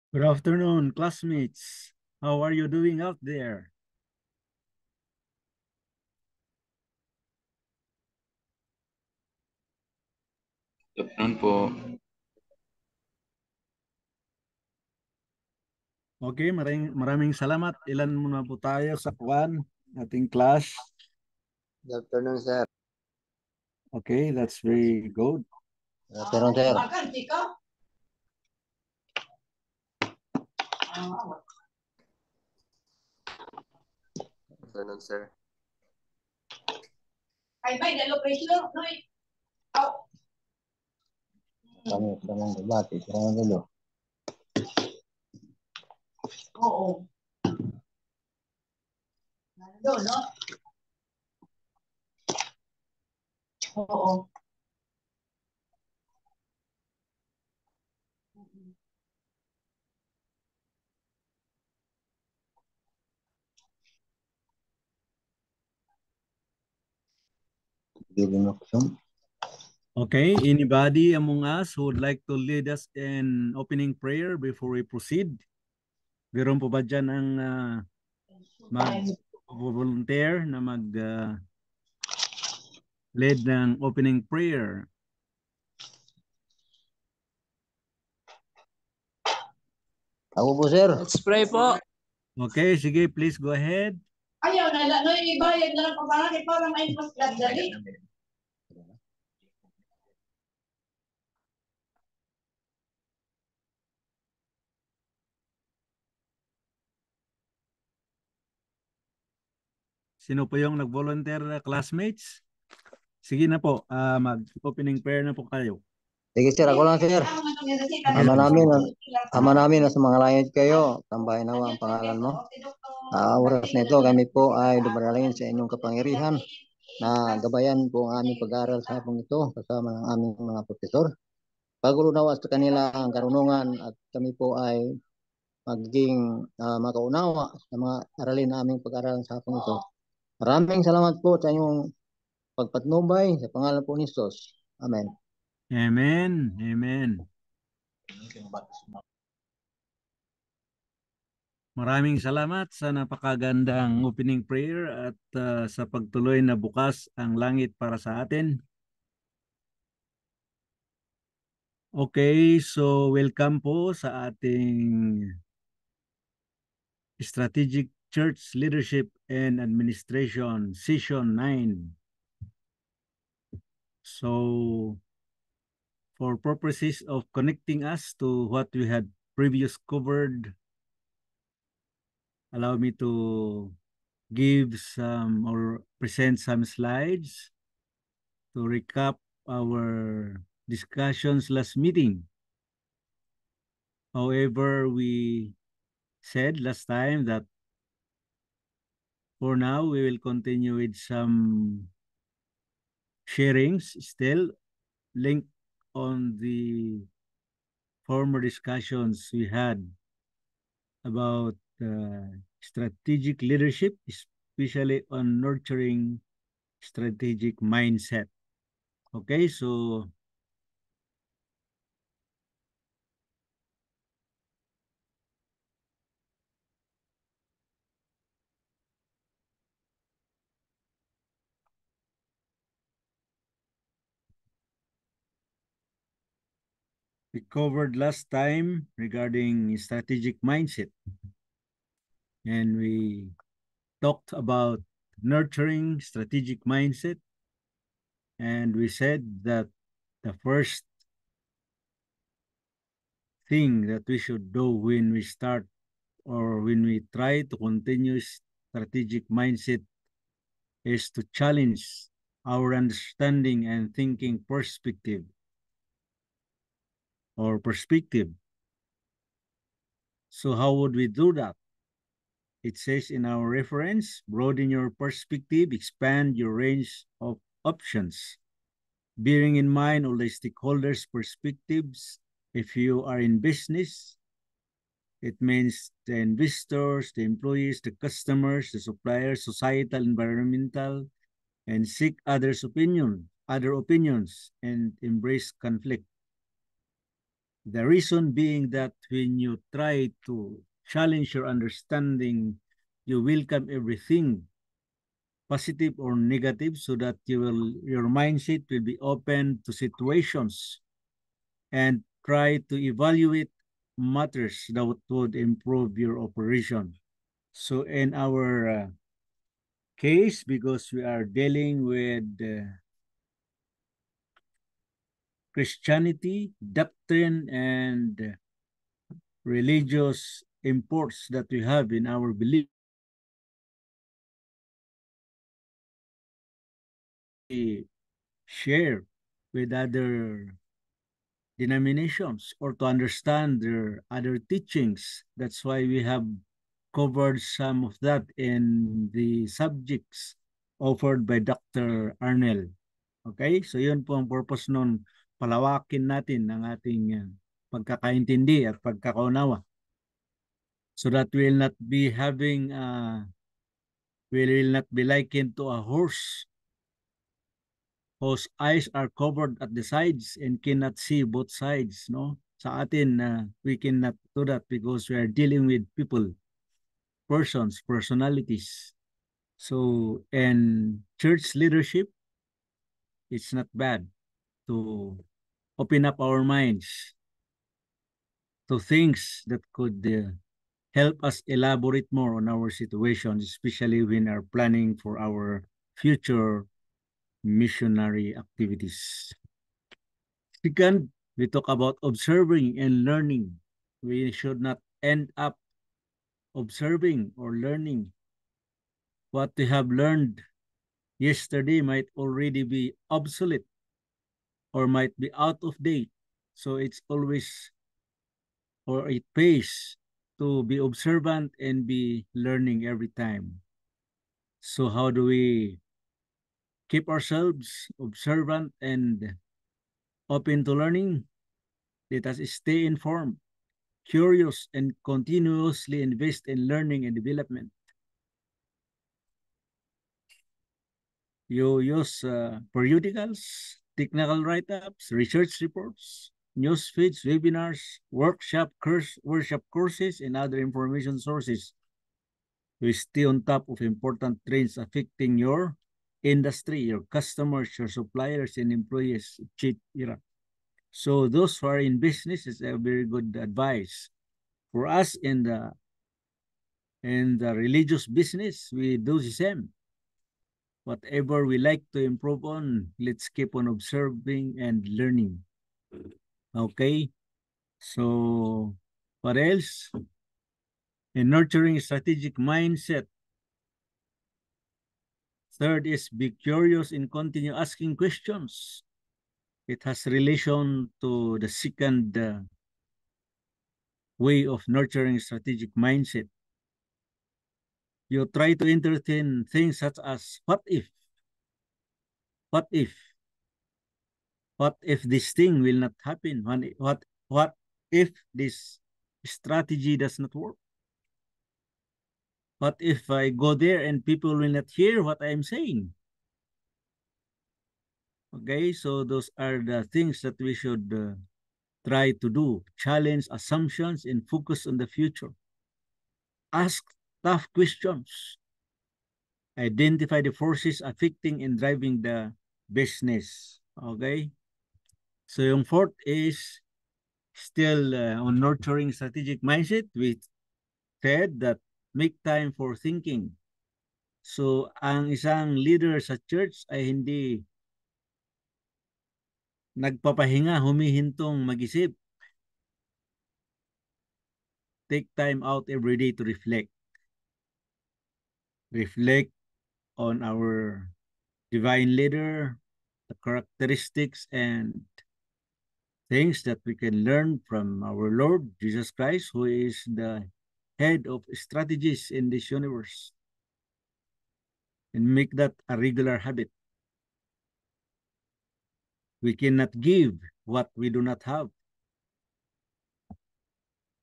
Good afternoon, classmates. How are you doing out there? Afternoon po. Okay, maraming salamat. Ilan muna po tayo sa ating class. Good afternoon, sir. Okay, that's very good. Good afternoon, sir. Good afternoon, sir. Kami sa mga debate, sa mga gulo. Oo. Nando, no? Oo. Giving mo kusum. Okay, anybody among us who would like to lead us in opening prayer before we proceed? Meron po ba dyan ang mag-volunteer na mag-lead ng opening prayer? Ako po, sir. Let's pray po. Okay, sige, please go ahead. Ayaw na, no, ibayad na lang pagkakas para may mas dali. Sino po yung nag-volunteer na classmates? Sige na po, mag-opening prayer na po kayo. Sige, sir. Ako lang, sir. Ama namin na sa mga langit kayo, tambahin nawa ang pangalan mo. Oras na ito, kami po ay dumaralingin sa inyong kapangyarihan na gabayan po ang aming pag-aaral sa hapong ito kasama ng aming mga profesor. Pag-unawa sa kanila ang karunungan at kami po ay magiging makaunawa sa mga aralin na aming pag-aaral sa hapong ito. Maraming salamat po sa inyong pagpatnubay sa pangalan po ni Jesus. Amen. Amen. Amen. Maraming salamat sa napakagandang opening prayer at sa pagtuloy na bukas ang langit para sa atin. Okay, so welcome po sa ating Strategic Church Leadership and Administration Session 9. So, for purposes of connecting us to what we had previously covered, allow me to give some or present some slides to recap our discussions last meeting. However, we said last time that for now we will continue with some sharings still linked on the former discussions we had about strategic leadership, especially on nurturing strategic mindset. Okay, so we covered last time regarding strategic mindset, and we talked about nurturing strategic mindset, and we said that the first thing that we should do when we start or when we try to continue strategic mindset is to challenge our understanding and thinking perspective. So how would we do that? It says in our reference, broaden your perspective, expand your range of options, bearing in mind all the stakeholders' perspectives. If you are in business, it means the investors, the employees, the customers, the suppliers, societal, environmental, and seek other opinions, and embrace conflict. The reason being that when you try to challenge your understanding, you welcome everything, positive or negative, so that your mindset will be open to situations and try to evaluate matters that would improve your operation. So in our case, because we are dealing with Christianity, doctrine, and religious imports that we have in our belief, we share with other denominations or to understand their other teachings. That's why we have covered some of that in the subjects offered by Dr. Arnel. Okay? So yun po ang purpose nun, palawakin natin ang ating pagkakaintindi at pagkakaunawa. So that we will not be having, we will not be likened to a horse whose eyes are covered at the sides and cannot see both sides, no? Sa atin, we cannot do that because we are dealing with people, persons, personalities. So, and church leadership, it's not bad to open up our minds to things that could help us elaborate more on our situation, especially when we are planning for our future missionary activities. Second, we talk about observing and learning. We should not end up observing or learning. What we have learned yesterday might already be obsolete or might be out of date. So it's always, or it pays to be observant and be learning every time. So how do we keep ourselves observant and open to learning? Let us stay informed, curious, and continuously invest in learning and development. You use periodicals, technical write-ups, research reports, news feeds, webinars, workshop courses, and other information sources. You stay on top of important trends affecting your industry, your customers, your suppliers, and employees, etc. So those who are in business is a very good advice. For us in the religious business, we do the same. Whatever we like to improve on, let's keep on observing and learning. Okay? So, what else? In nurturing strategic mindset. Third is be curious and continue asking questions. It has relation to the second way of nurturing strategic mindset. You try to entertain things such as, what if? What if? What if this thing will not happen? What if this strategy does not work? What if I go there and people will not hear what I'm saying? Okay, so those are the things that we should try to do. Challenge assumptions and focus on the future. Ask tough questions. Identify the forces affecting and driving the business. Okay? So yung fourth is still on nurturing strategic mindset. We said that make time for thinking. So ang isang leader sa church ay hindi nagpapahinga, humihintong mag-isip. Take time out every day to reflect. Reflect on our divine leader, the characteristics and things that we can learn from our Lord Jesus Christ, who is the head of strategies in this universe, and make that a regular habit. We cannot give what we do not have.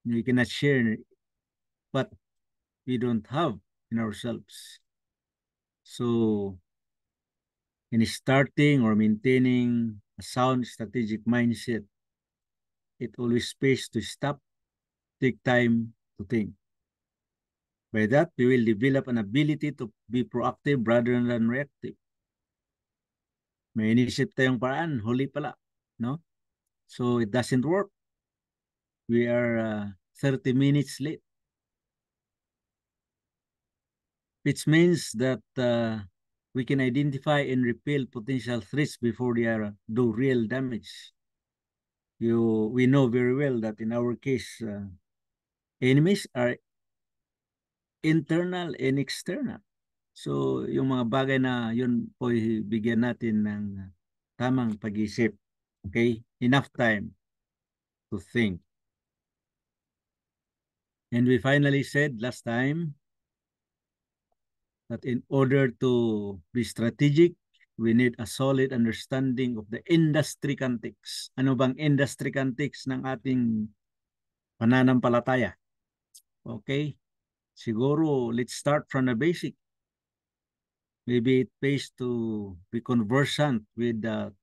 We cannot share what we don't have in ourselves. So, in starting or maintaining a sound strategic mindset, it always space to stop, take time to think. By that, we will develop an ability to be proactive rather than reactive. May inisip tayong paraan, huli pala, no? So it doesn't work. We are 30 minutes late. Which means that we can identify and repel potential threats before they do real damage. We know very well that in our case, enemies are internal and external. So yung mga bagay na yun po bigyan natin ng tamang pag-isip. Okay? Enough time to think. And we finally said last time that in order to be strategic, we need a solid understanding of the industry context. Ano bang industry context ng ating pananampalataya? Okay? Siguro, let's start from the basic. Maybe it pays to be conversant with the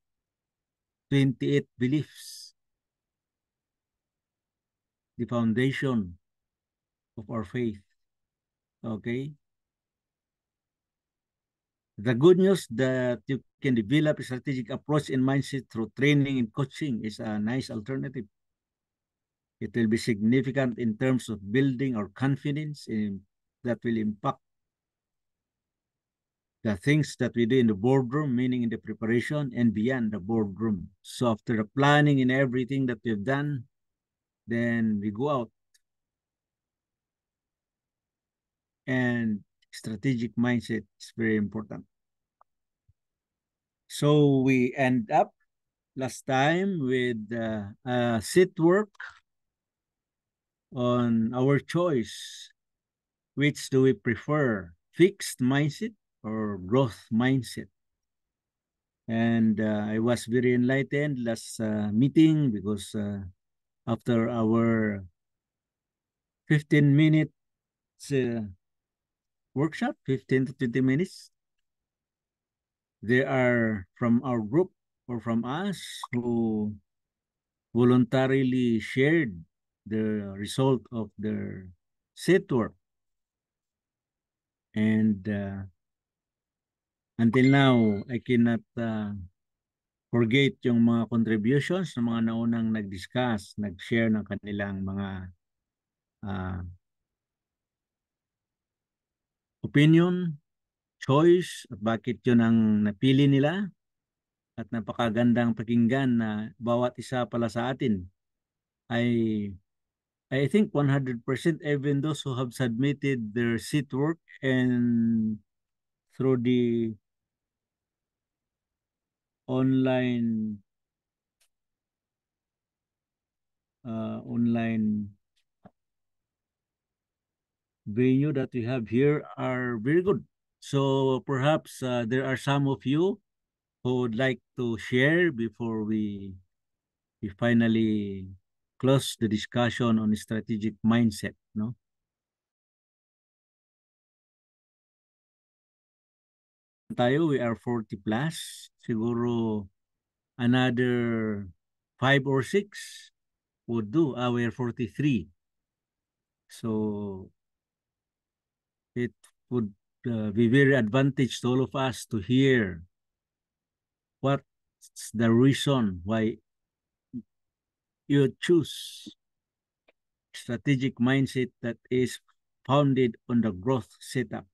28 beliefs, the foundation of our faith. Okay? The good news that you can develop a strategic approach and mindset through training and coaching is a nice alternative. It will be significant in terms of building our confidence that will impact the things that we do in the boardroom, meaning in the preparation and beyond the boardroom. So after the planning and everything that we've done, then we go out and strategic mindset is very important. So we end up last time with sit work on our choice. Which do we prefer? Fixed mindset or growth mindset? And I was very enlightened last meeting because after our 15 minutes workshop, 15 to 20 minutes, there are from our group or from us who voluntarily shared the result of their sit work. And until now, I cannot forget yung mga contributions ng mga naunang nag-discuss, nag-share ng kanilang mga opinion, choice, at bakit yun ang napili nila. At napakagandang pakinggan na bawat isa pala sa atin I think 100% even those who have submitted their sit work and through the online venue that we have here are very good. So perhaps there are some of you who would like to share before we finally close the discussion on strategic mindset, no? Tayo, we are 40 plus. Siguro another 5 or 6 would do. We are 43. So it would be very advantage to all of us to hear what's the reason why you choose strategic mindset that is founded on the growth setup.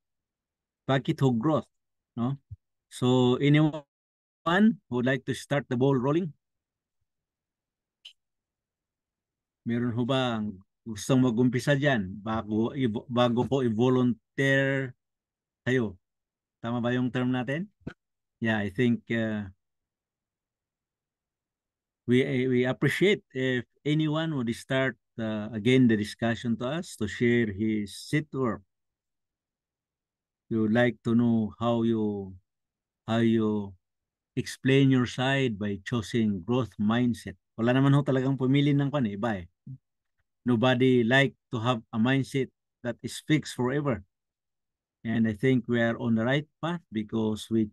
Bakit ho growth? No? So anyone who would like to start the ball rolling? Meron ho ba gustong mag-umpisa dyan bago po i-volunteer kayo? Tama ba yung term natin? Yeah, I think we appreciate if anyone would start again the discussion to us to share his sit work. We would like to know how you explain your side by choosing growth mindset. Wala naman ho talagang pumili ng iba eh. Nobody like to have a mindset that is fixed forever. And I think we are on the right path because we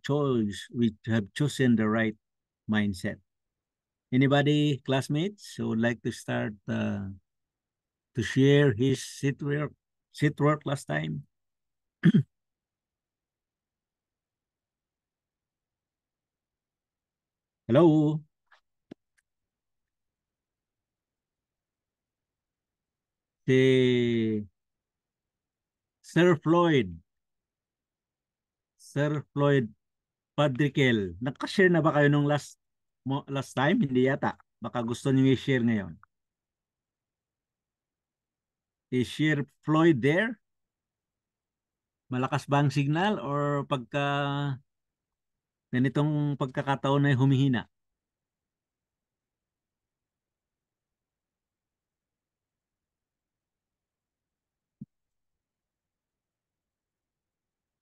have chosen the right mindset. Anybody, classmates, who would like to start to share his sit work last time? Hello? Si Sir Floyd. Sir Floyd Padrikel. Nakashare na ba kayo nung last time? Hindi yata. Baka gusto niyo i-share ngayon. Is Sir Floyd there? Malakas ba ang signal or pagka ganitong pagkakataon ay humihina?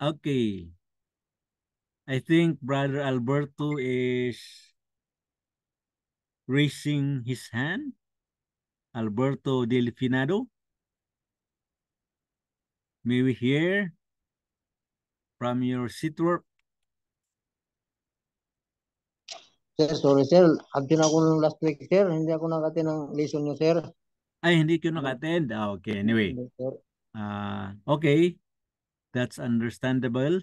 Okay. I think Brother Alberto is raising his hand. Alberto Delfinado. May we hear from your sit work? Sir, sorry sir. Absent ako nung last week, sir. Hindi ako nakati ng lesson nyo, sir. Ay, hindi ko naka-attend. Okay, anyway. Sir. Okay. That's understandable.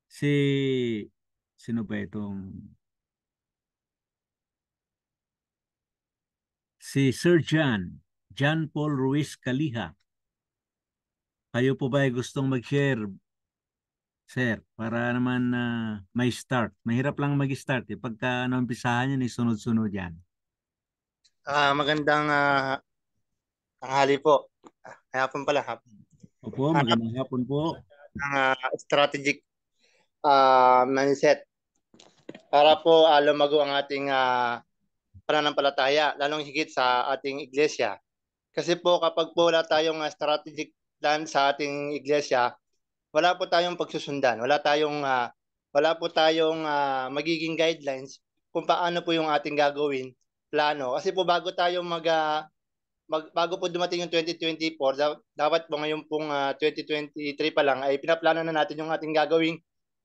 Sino ba itong? Si Sir John Paul Ruiz Caliha. Kayo po ba ay gustong mag-share, sir, para naman may start. Mahirap lang mag-start pagka naumpisahan yan, sunod-sunod yan. Magandang tanghali po. Hapon pala. Opo, magandang hapon po. Ang strategic mindset para po lumago ang ating pananampalataya, lalong higit sa ating iglesia. Kasi po kapag po wala tayong strategic plan sa ating iglesia, wala po tayong pagsusundan, wala po tayong magiging guidelines kung paano po yung ating gagawin, plano. Kasi po bago po dumating yung 2024, dapat po ngayon pong 2023 pa lang ay pinaplano na natin yung ating gagawing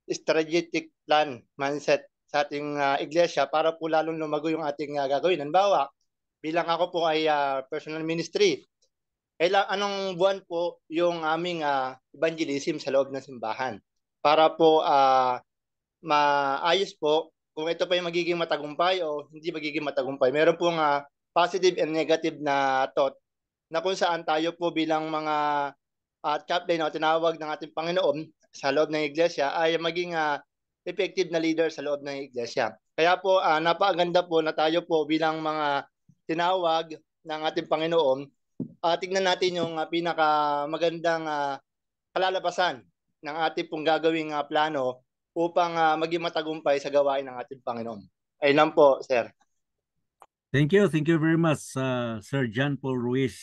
strategic plan, mindset sa ating iglesia para po lalong lumago yung ating gagawin. Halimbawa, bilang ako po ay personal ministry, anong buwan po yung aming evangelism sa loob ng simbahan para po maayos po kung ito pa yung magiging matagumpay o hindi magiging matagumpay. Meron pong positive and negative na thought na kung saan tayo po bilang mga chaplain o tinawag ng ating Panginoon sa loob ng iglesia ay maging effective na leader sa loob ng iglesia. Kaya po napakaganda po na tayo po bilang mga tinawag ng ating Panginoon, tignan natin yung pinakamagandang kalalabasan ng ating pong gagawing plano upang maging matagumpay sa gawain ng ating Panginoon. Ayun lang po, sir. Thank you very much, Sir John Paul Ruiz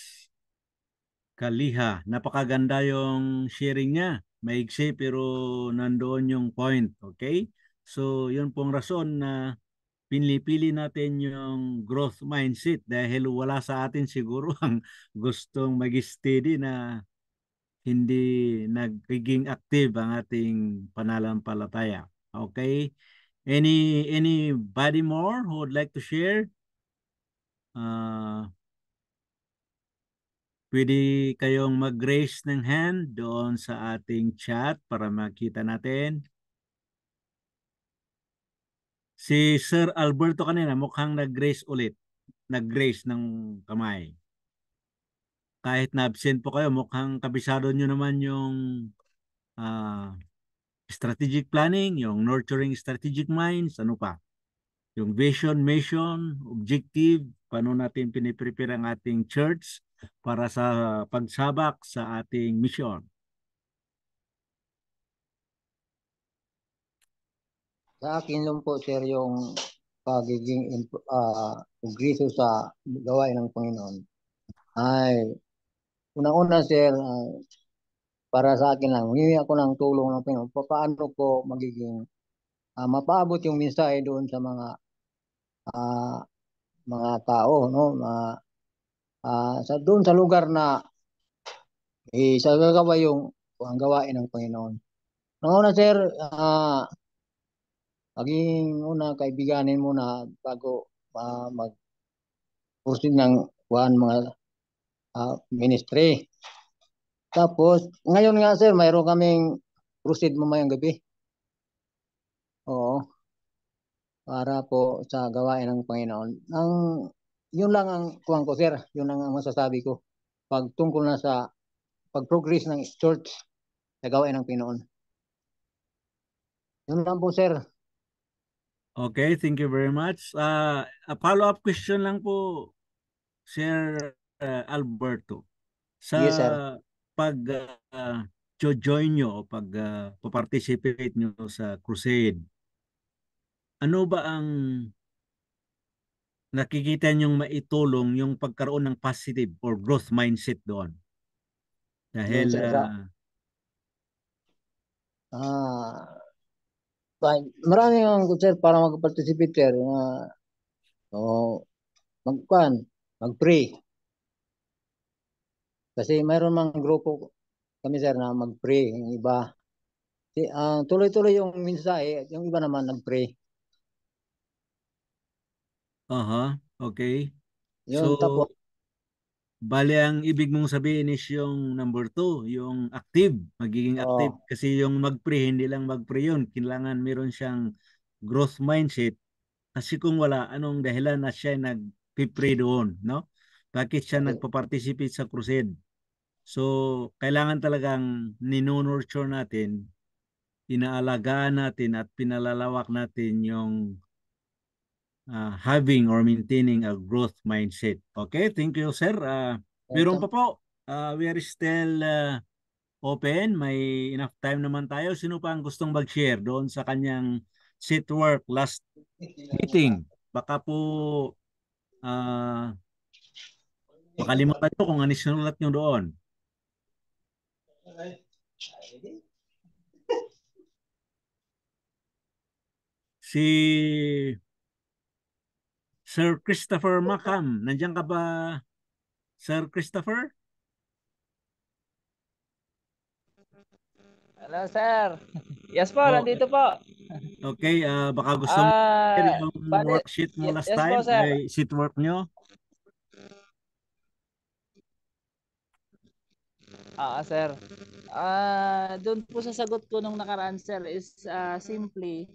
Caliha. Napakaganda yung sharing niya. Maigsi pero nandoon yung point, okay? So, yun pong rason na pinili natin yung growth mindset dahil wala sa atin siguro ang gustong mag-steady na hindi nagiging active ang ating pananampalataya. Okay? Anybody more who would like to share? Pwede kayong mag-raise ng hand doon sa ating chat para makita natin. Si Sir Alberto kanina mukhang nag-raise ulit. Nag-raise ng kamay. Kahit na absent po kayo, mukhang kabisado nyo naman yung strategic planning, yung nurturing strategic minds, ano pa? Yung vision, mission, objective, paano natin piniprepare ang ating church para sa pagsabak sa ating mission. Sa akin lang po, sir, yung pagiging progreso sa gawain ng Panginoon. Ay, unang-una, sir, para sa akin lang, humingi ako ng tulong ng Panginoon. Paano ko magiging mapaabot yung mensahe doon sa mga tao, no? Doon sa lugar na sa gagawa yung ang gawain ng Panginoon. Una, sir, maging una kaibiganin mo na bago mag-proceed ng mga ministry. Tapos, ngayon nga sir, mayroon kaming proceed mamayang gabi. Oo. Para po sa gawain ng Panginoon. Yun lang ang kuwang ko sir, yun lang ang masasabi ko. Pagtungkol na sa pag-progress ng church sa gawain ng Panginoon. Yun lang po sir. Okay, thank you very much. A follow-up question lang po, Sir Alberto. Sa Yes, sir. pag join nyo o pag participate nyo sa crusade, ano ba ang nakikita nyong maitulong yung pagkaroon ng positive or growth mindset doon? Dahil Doon, sir, marami ang sir para mag-participate sir. Mag-pray. Kasi mayroon mang grupo kami sir na mag-pray, yung iba. Tuloy-tuloy yung mensahe, yung iba naman nag-pray. Okay. Yun, tapos, bali ang ibig mong sabihin is yung number 2, yung active, magiging active. Kasi yung mag-pray, hindi lang mag-pray yun. Kailangan meron siyang growth mindset. Kasi kung wala, anong dahilan na siya nag-pray doon, no? Bakit siya nagpa-participate sa crusade? So, kailangan talagang ninonurture natin, inaalagaan natin at pinalalawak natin yung having or maintaining a growth mindset. Okay, thank you sir. Meron pa po. We are still open. May enough time naman tayo. Sino pa ang gustong mag-share doon sa kanyang seat work last meeting? Baka po makalimutan nyo kung ano sinulat nyo doon. Si Sir Christopher Macam, nandiyan ka ba, Sir Christopher? Hello, sir. Yes po, nandito po. Okay, baka gusto mo yung worksheet mo last yes time, po, sir. ay sheet work nyo? Sir. Doon po sa sagot ko nung nakaraan, sir, is simply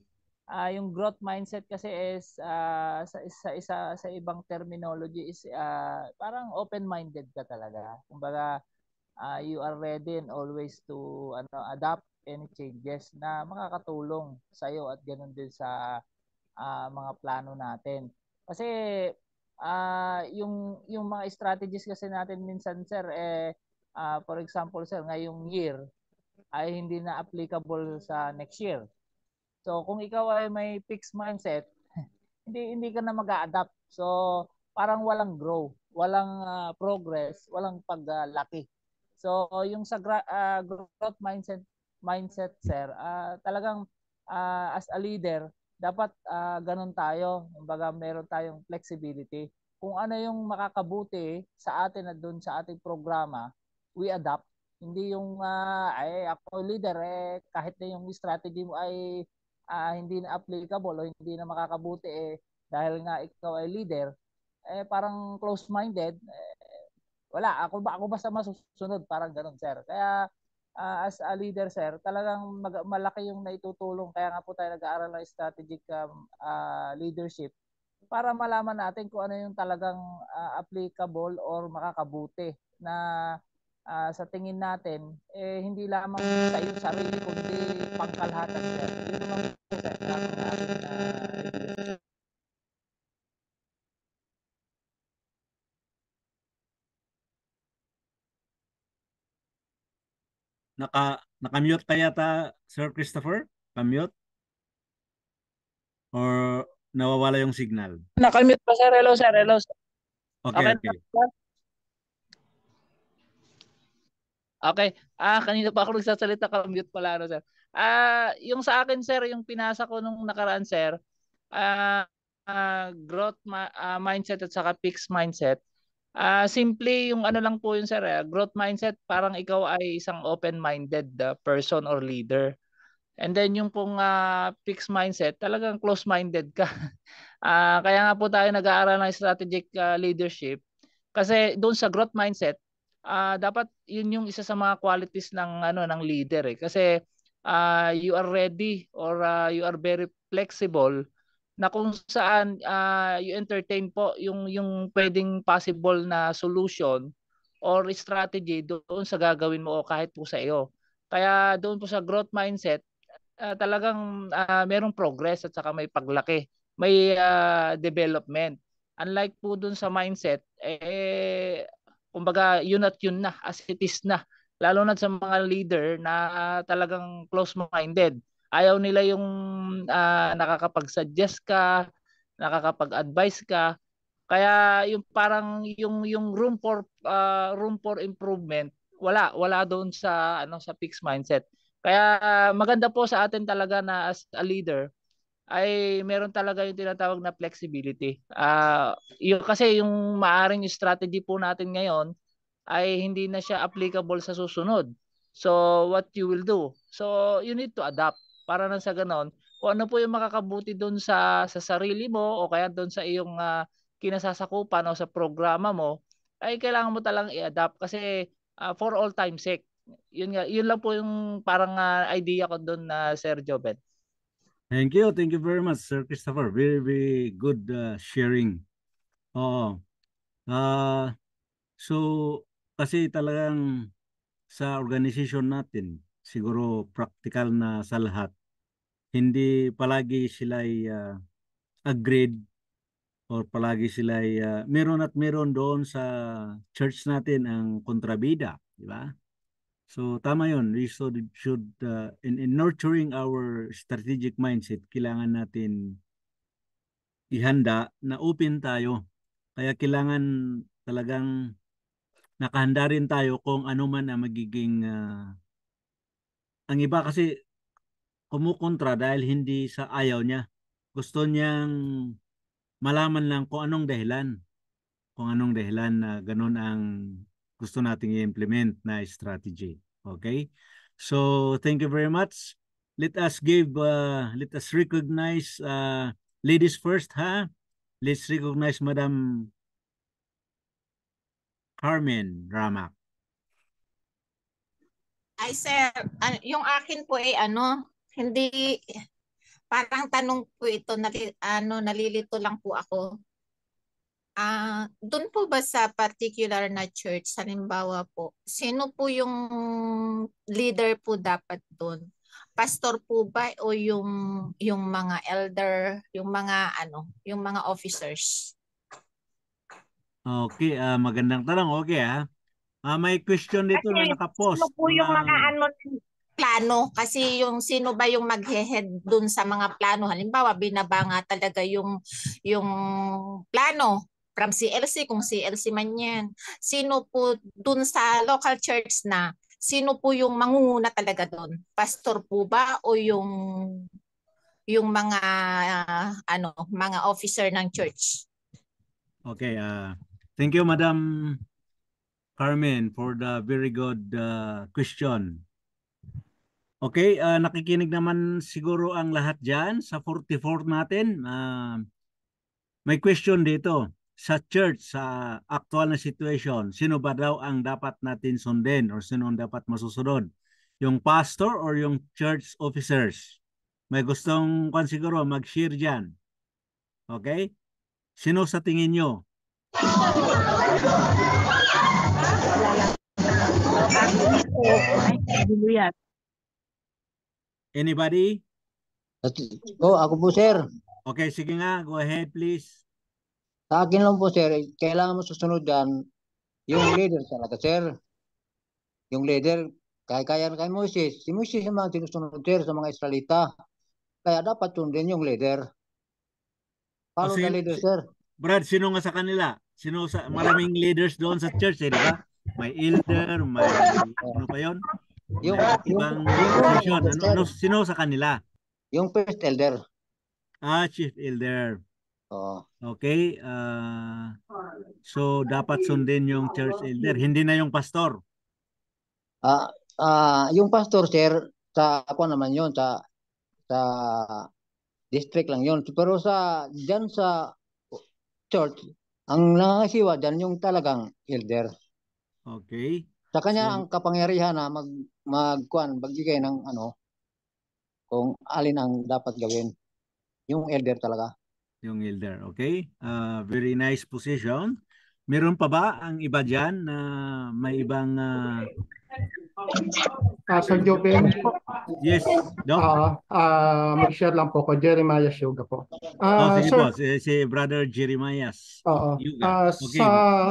yung growth mindset kasi is sa ibang terminology is parang open-minded ka talaga. Kumbaga, you are ready and always to adapt any changes na makakatulong sa iyo at ganoon din sa mga plano natin. Kasi yung mga strategies kasi natin minsan sir for example sir ngayong year ay hindi na applicable sa next year. So kung ikaw ay may fixed mindset, hindi ka na mag-a-adapt. So parang walang grow, walang progress, walang paglaki. So yung sa growth mindset sir, talagang as a leader dapat ganun tayo. Kumbaga meron tayong flexibility. Kung ano yung makakabuti sa atin at doon sa ating programa, we adapt. Hindi yung ako leader kahit na yung strategy mo ay hindi na applicable o hindi na makakabuti dahil nga ikaw ay leader, parang close-minded, wala ako basta masusunod, parang ganun sir. Kaya as a leader sir, talagang malaki yung naitutulong, kaya nga po tayo nag-aaral ng strategic leadership para malaman natin kung ano yung talagang applicable or makakabuti na sa tingin natin hindi lamang sa iyong sarili kundi pangkalahatan sir. Yun naman po sir Naka-mute kaya ta Sir Christopher? Ka-mute? Or nawawala yung signal? Naka-mute pa sir. Hello sir. Hello sir. Okay. Okay. Kanina pa ako nagsasalita, ka-mute pala sir. Yung sa akin sir, yung pinasa ko nung nakaraan sir, growth mindset at saka fixed mindset. Simply yung ano lang po yun sir, growth mindset parang ikaw ay isang open-minded person or leader. And then yung pong fixed mindset, talagang close-minded ka. Kaya nga po tayo nag-aaral ng strategic leadership kasi doon sa growth mindset, dapat yun yung isa sa mga qualities ng ng leader eh. Kasi you are ready or you are very flexible na kung saan you entertain po yung pwedeng possible na solution or strategy doon sa gagawin mo o kahit po sa iyo. Kaya doon po sa growth mindset, talagang merong progress at saka may paglaki, may development. Unlike po dun sa mindset, kumbaga yun at yun na, as it is na. Lalo na sa mga leader na talagang close-minded. Ayaw nila yung nakakapag-suggest ka, nakakapag-advise ka. Kaya yung parang yung room for improvement, wala doon sa sa fixed mindset. Kaya maganda po sa atin talaga na as a leader ay meron talaga yung tinatawag na flexibility. Yung kasi yung maaring yung strategy po natin ngayon ay hindi na siya applicable sa susunod. So what you will do? So you need to adapt para nang sa ganon kung ano po yung makakabuti doon sa sarili mo o kaya doon sa iyong kinasasakupan o sa programa mo ay kailangan mo talang i-adapt kasi for all time sake. Yun lang po yung parang idea ko doon na Sir Joben. Thank you very much, Sir Christopher. Very, very good sharing. Oo. So, kasi talagang sa organization natin, siguro practical na sa lahat, hindi palagi sila agreed or palagi sila meron at meron doon sa church natin ang kontrabida, di ba? So tama yun. We should in nurturing our strategic mindset, kailangan natin ihanda na open tayo. Kaya kailangan talagang nakahanda rin tayo kung ano man ang magiging ang iba kasi kumukontra dahil hindi sa ayaw niya. Gusto niyang malaman lang kung anong dahilan. Kung anong dahilan na ganun ang gusto nating i-implement na strategy. Okay? So, thank you very much. Let us recognize ladies first, ha? Let's recognize Madam Carmen Ramak. Ay sir, yung akin po ay hindi parang tanong po ito, nalilito lang po ako. Doon po ba sa particular na church, halimbawa po, sino po yung leader po dapat doon? Pastor po ba o yung mga elder, yung mga officers? Okay, magandang tanong. Okay, ha? May question dito na Kasi sino nakapost. po yung mga plano? Kasi yung sino ba yung maghe-head dun sa mga plano? Halimbawa, binaba nga talaga yung plano from CLC, kung CLC man yan. Sino po dun sa local church na, sino po yung mangunguna talaga dun? Pastor po ba o yung mga mga officer ng church? Okay, thank you, Madam Carmen, for the very good question. Okay, nakikinig naman siguro ang lahat dyan sa 44 natin. May question dito. Sa church, sa actual na situation, sino ba daw ang dapat natin sundin or sino ang dapat masusunod? Yung pastor or yung church officers? May gustong siguro mag-share dyan. Okay? Sino sa tingin nyo? Anybody? Ako po, sir. Okay, sige nga. Go ahead, please. Sa akin lang po, sir, kailangan mo susunod dyan yung leader talaga, sir. Yung leader, kaya kay Moses. Si Moses naman sinusunod, sir, sa mga Israelita. Kaya dapat sundin yung leader. Follow the leader, sir. Brad, sino nga sa kanila? Maraming leaders doon sa church, di ba? May elder, may ano pa yun? Ibang position. Sino sa kanila? Yung first elder. Chief elder. Oo. Okay. So, dapat sundin yung church elder. Hindi na yung pastor. Yung pastor, sir, sa ako naman yun, sa district lang yun. Pero dyan sa church, ang nangangasiwa dyan yung talagang elder. Okay. Sa kanya So, ang kapangyarihan na magbigay ng kung alin ang dapat gawin. Yung elder talaga. yung elder. Okay. Very nice position. Meron pa ba ang iba dyan na may ibang... Sir Joven, Yes, Doc? mag-share lang po ko, Jeremiah Shuga po. Sige Sir, po, si Brother Jeremias. Yuga. Okay.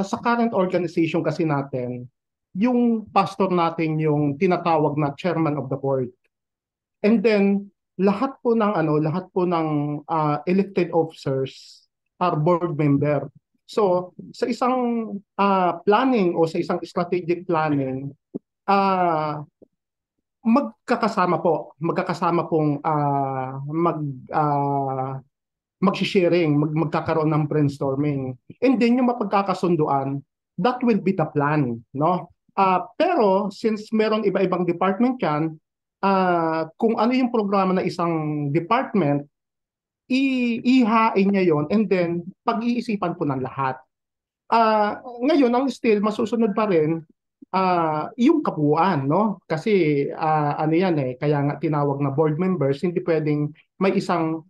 sa current organization kasi natin, yung pastor natin yung tinatawag na chairman of the board. And then lahat po ng elected officers are board member. So sa isang planning o sa isang strategic planning, magkakasama pong mag-sharing, magkakaroon ng brainstorming. And then yung mapagkakasunduan, that will be the plan, no? Pero since meron iba-ibang department yan, kung ano yung programa ng isang department, ihain niya yon and then pag-iisipan po ng lahat. Ngayon, ang still masusunod pa rin yung kabuuan, no? Kasi ano yan kaya nga tinawag na board members, hindi pwedeng may isang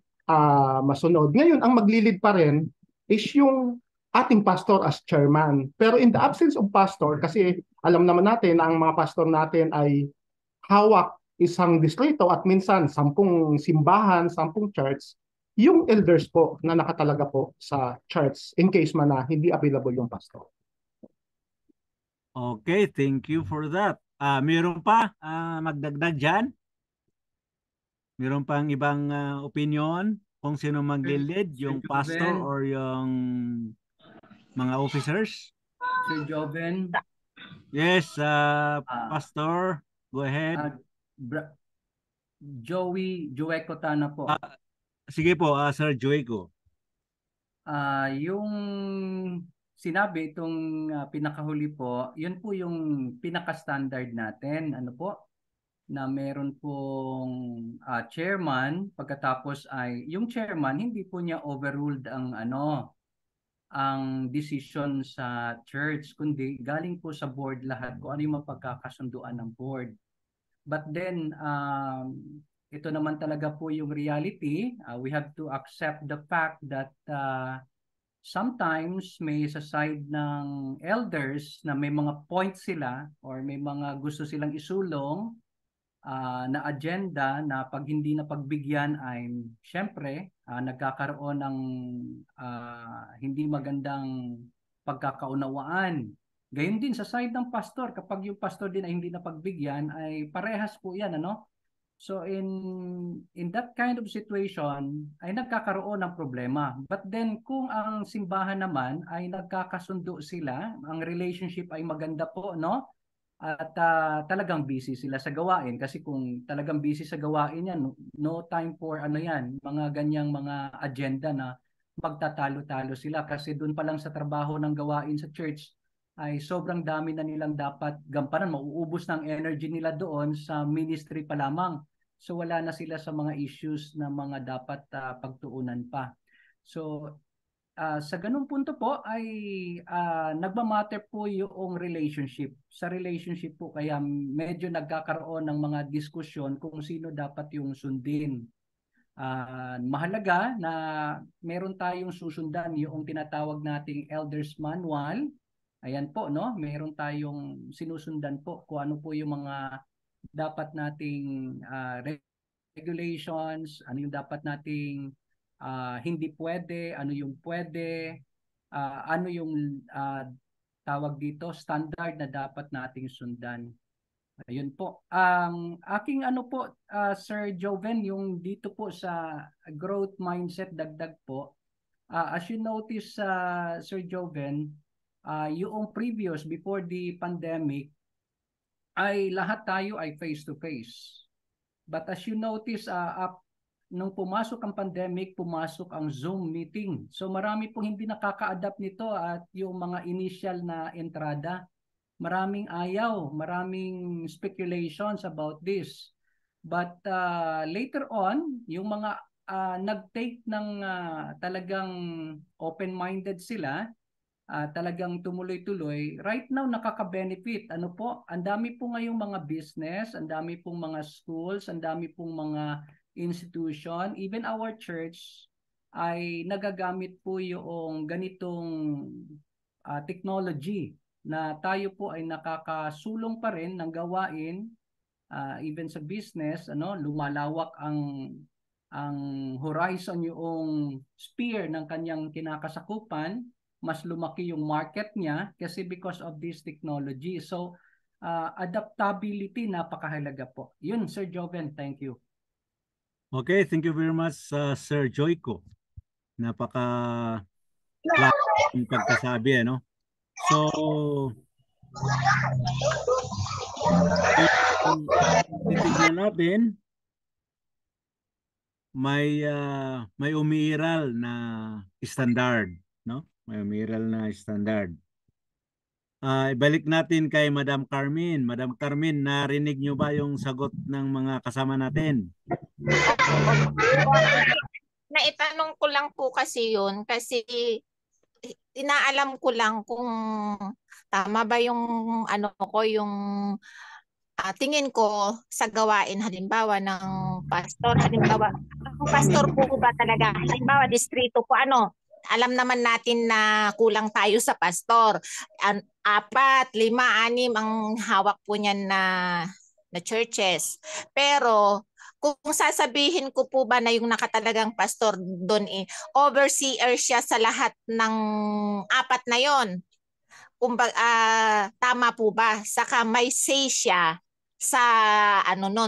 masunod. Ngayon, ang maglilid pa rin is yung ating pastor as chairman. Pero in the absence of pastor, kasi alam naman natin na ang mga pastor natin ay hawak isang distrito at minsan 10 simbahan, 10 church, yung elders po na nakatalaga po sa church in case man na hindi available yung pastor. Okay, thank you for that. Meron pa magdagdag dyan? Meron pang ibang opinion kung sino maglilid, yung pastor or yung mga officers? Sir Joven. Yes, Pastor, go ahead. Joey Cotana po. Sige po, Sir Joeyco. Yung sinabi itong pinakahuli po, yun po yung pinaka-standard natin. Ano po? Na meron pong chairman, pagkatapos ay yung chairman hindi po niya overruled ang decision sa church, kundi galing po sa board lahat kung ano yung mapagkakasunduan ng board. But then ito naman talaga po yung reality. We have to accept the fact that sometimes may sa side ng elders na may mga points sila or may mga gusto silang isulong na agenda na pag hindi na pagbigyan ay syempre nagkakaroon ng hindi magandang pagkakaunawaan. Gayon din sa side ng pastor, kapag yung pastor din ay hindi na pagbigyan ay parehas po yan, ano? So in that kind of situation ay nagkakaroon ng problema. But then kung ang simbahan naman ay nagkakasundo sila, ang relationship ay maganda po, no? At talagang busy sila sa gawain, kasi kung talagang busy sa gawain yan, no time for mga ganyang mga agenda na magtatalo-talo sila, kasi doon pa lang sa trabaho ng gawain sa church ay sobrang dami na nilang dapat gampanan, mauubos ng energy nila doon sa ministry pa lamang. So wala na sila sa mga issues na mga dapat pagtuunan pa. So sa ganung punto po ay nagmamatter po yung relationship. Sa relationship po kaya medyo nagkakaroon ng mga diskusyon kung sino dapat yung sundin. Mahalaga na meron tayong susundan yung tinatawag nating Elders Manual. Ayan po, no? Meron tayong sinusundan po kung ano po yung mga dapat nating regulations, ano yung dapat nating hindi pwede, ano yung pwede, ano yung tawag dito, standard na dapat nating sundan. Ayun po. Ang aking Sir Joven, yung dito po sa growth mindset, dagdag po, as you notice, Sir Joven, yung previous, before the pandemic, ay lahat tayo ay face-to-face. But as you notice, nung pumasok ang pandemic, pumasok ang Zoom meeting. So marami pong hindi nakaka-adapt nito, at yung mga initial na entrada, maraming ayaw, maraming speculations about this. But later on, yung mga nag-take ng talagang open-minded sila, talagang tumuloy-tuloy, right now nakaka-benefit. Ano po, ang dami po ngayong mga business, ang dami pong mga schools, ang dami pong mga institution, even our church ay nagagamit po yung ganitong technology na tayo po ay nakakasulong pa rin ng gawain, even sa business, lumalawak ang horizon yung sphere ng kanyang kinakasakupan, mas lumaki yung market niya kasi because of this technology. So, adaptability napakahalaga po. Yun, Sir Joven, thank you. Okay, thank you very much, Sir Joyko. Napaka yung pagkasabi, ano? So, titignan natin, may umiiral na standard, no? May umiiral na standard. Ibalik natin kay Madam Carmen. Madam Carmen, narinig nyo ba yung sagot ng mga kasama natin? Naitanong ko lang po kasi yun kasi inaalam ko lang kung tama ba yung yung tingin ko sa gawain halimbawa ng pastor, halimbawa ang pastor po ba talaga, halimbawa distrito po alam naman natin na kulang tayo sa pastor. 4, 5, 6 ang hawak po niyan na churches. Pero kung sasabihin ko po ba na yung nakatalagang pastor doon overseer siya sa lahat ng 4 na yon. Tama po ba? Saka may say siya sa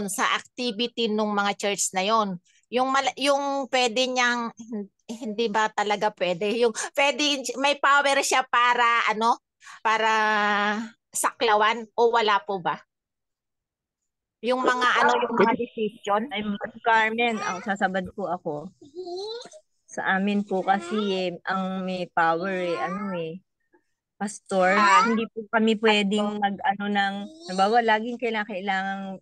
sa activity ng mga church na yon. Yung pwede niyang hindi ba talaga pwede? Yung pwede may power siya para para saklawan o wala po ba? Yung mga yung mga decision. Ay, Carmen, sasabad po ako. Sa amin po kasi ang may power pastor, hindi po kami pwedeng halimbawa, laging kailangan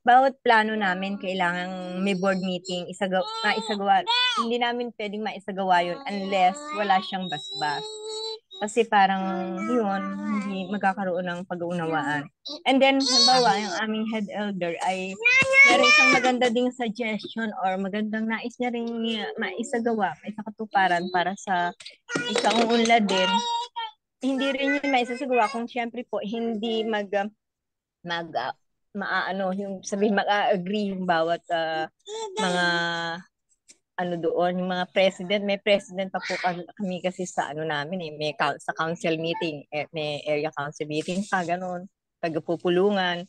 bawat plano namin kailangan may board meeting, maisagawa. Hindi namin pwedeng maisagawa yun unless wala siyang basbas. Kasi parang yun, hindi magkakaroon ng pag-uunawaan. And then, halimbawa, yung aming head elder ay meron siyang maganda ding suggestion or magandang nais niya rin maisagawa, maisakatuparan para sa isang unlad din. Hindi rin yun maisasagawa kung syempre po hindi yung sabihin mag-agree yung bawat mga doon, yung mga president, may president pa po kami kasi sa namin may sa council meeting, may area council meeting pa ganun, tagapupulungan.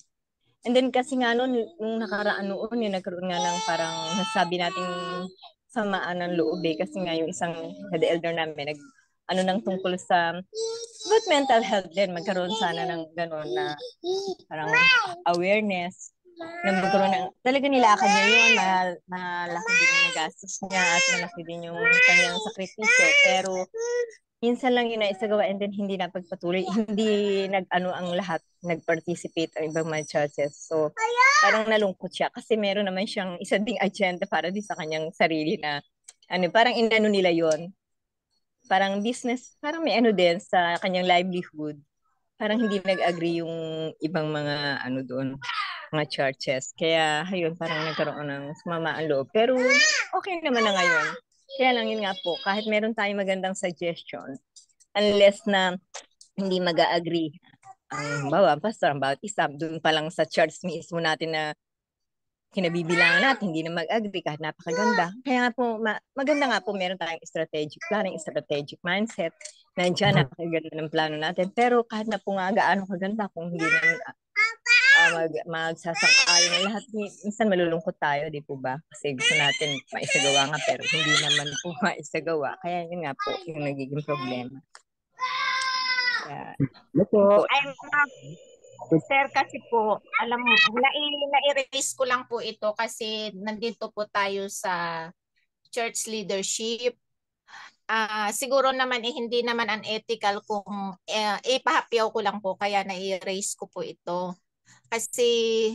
And then kasi nga nung nakaraan noon nagkaroon nga ng parang nasabi nating samaan ng loob kasi nga yung isang head elder namin nang tungkol sa about mental health din, magkaroon sana ng gano'n na parang awareness na magkaroon ng, talaga nilakan niya yun, malaki din yung nagastos niya at malaki din yung kanyang sakripisyo, pero minsan lang yun na isagawa and then hindi na pagpatuloy, hindi ang lahat, nag-participate ang ibang mga churches. So, parang nalungkot siya kasi meron naman siyang isa ding agenda para di sa kanyang sarili na, parang nila yon, parang business, parang may din sa kanyang livelihood. Parang hindi nag-agree yung ibang mga doon, mga churches. Kaya ayun, parang nagkaroon ng sumama ang loob. Pero okay naman na ngayon. Kaya lang yun nga po, kahit meron tayong magandang suggestion, unless na hindi mag-agree ang pastor, ang bawat isa, doon pa lang sa church mismo natin na kinabibilangan natin, hindi na mag-agree kahit napakaganda. Kaya nga po, maganda nga po meron tayong strategic planning, strategic mindset. Nandiyan, napakaganda ng plano natin. Pero kahit na po nga gaano kaganda, kung hindi na magsasang-ayon ng lahat, minsan malulungkot tayo, di po ba? Kasi gusto natin maisagawa nga, pero hindi naman po maisagawa. Kaya yun nga po, yung nagiging problema. Sir, kasi po, alam mo, nai-raise ko lang po ito kasi nandito po tayo sa church leadership. Siguro naman hindi naman unethical kung ipahapyaw ko lang po kaya nai-raise ko po ito. Kasi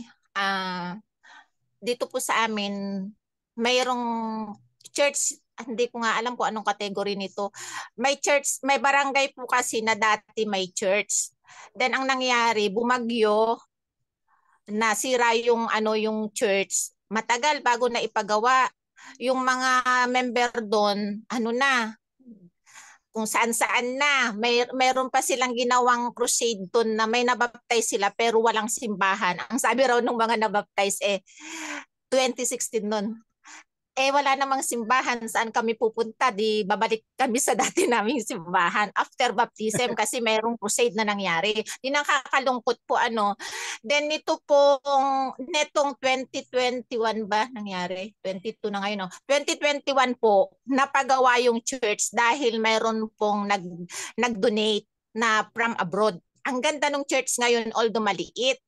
dito po sa amin, mayroong church, hindi ko nga alam kung anong category nito. May church, may barangay po kasi na dati may church. Then ang nangyari, bumagyo, nasira yung yung church. Matagal bago na ipagawa. Yung mga member doon, kung saan-saan na. Mayroon pa silang ginawang crusade doon na may nabaptize sila pero walang simbahan. Ang sabi raw ng mga nabaptize 2016 nun. Wala namang simbahan, saan kami pupunta? Di babalik kami sa dati naming simbahan after baptism kasi mayroong crusade na nangyari. Di nakakalungkot po Then netong 2021 ba nangyari? 22 na ngayon. 2021 po, napagawa yung church dahil mayroon pong nag-donate na from abroad. Ang ganda ng church ngayon, although maliit.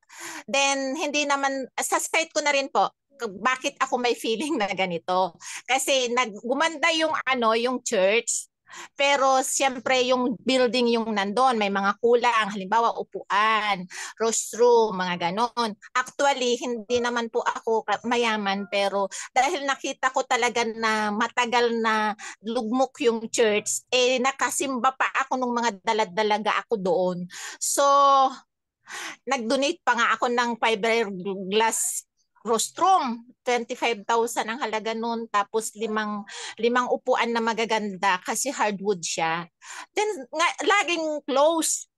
Then hindi naman, sa site ko na rin po, bakit ako may feeling na ganito? Kasi gumanda yung church, pero siyempre yung building yung nandun, may mga kulang, halimbawa upuan, rostrum, mga ganon. Actually, hindi naman po ako mayaman, pero dahil nakita ko talaga na matagal na lugmok yung church, nakasimba pa ako nung mga daladalaga ako doon. So, nag-donate pa nga ako ng fiberglass rostrum, 25,000 ang halaga nun, tapos limang upuan na magaganda kasi hardwood siya. Then laging close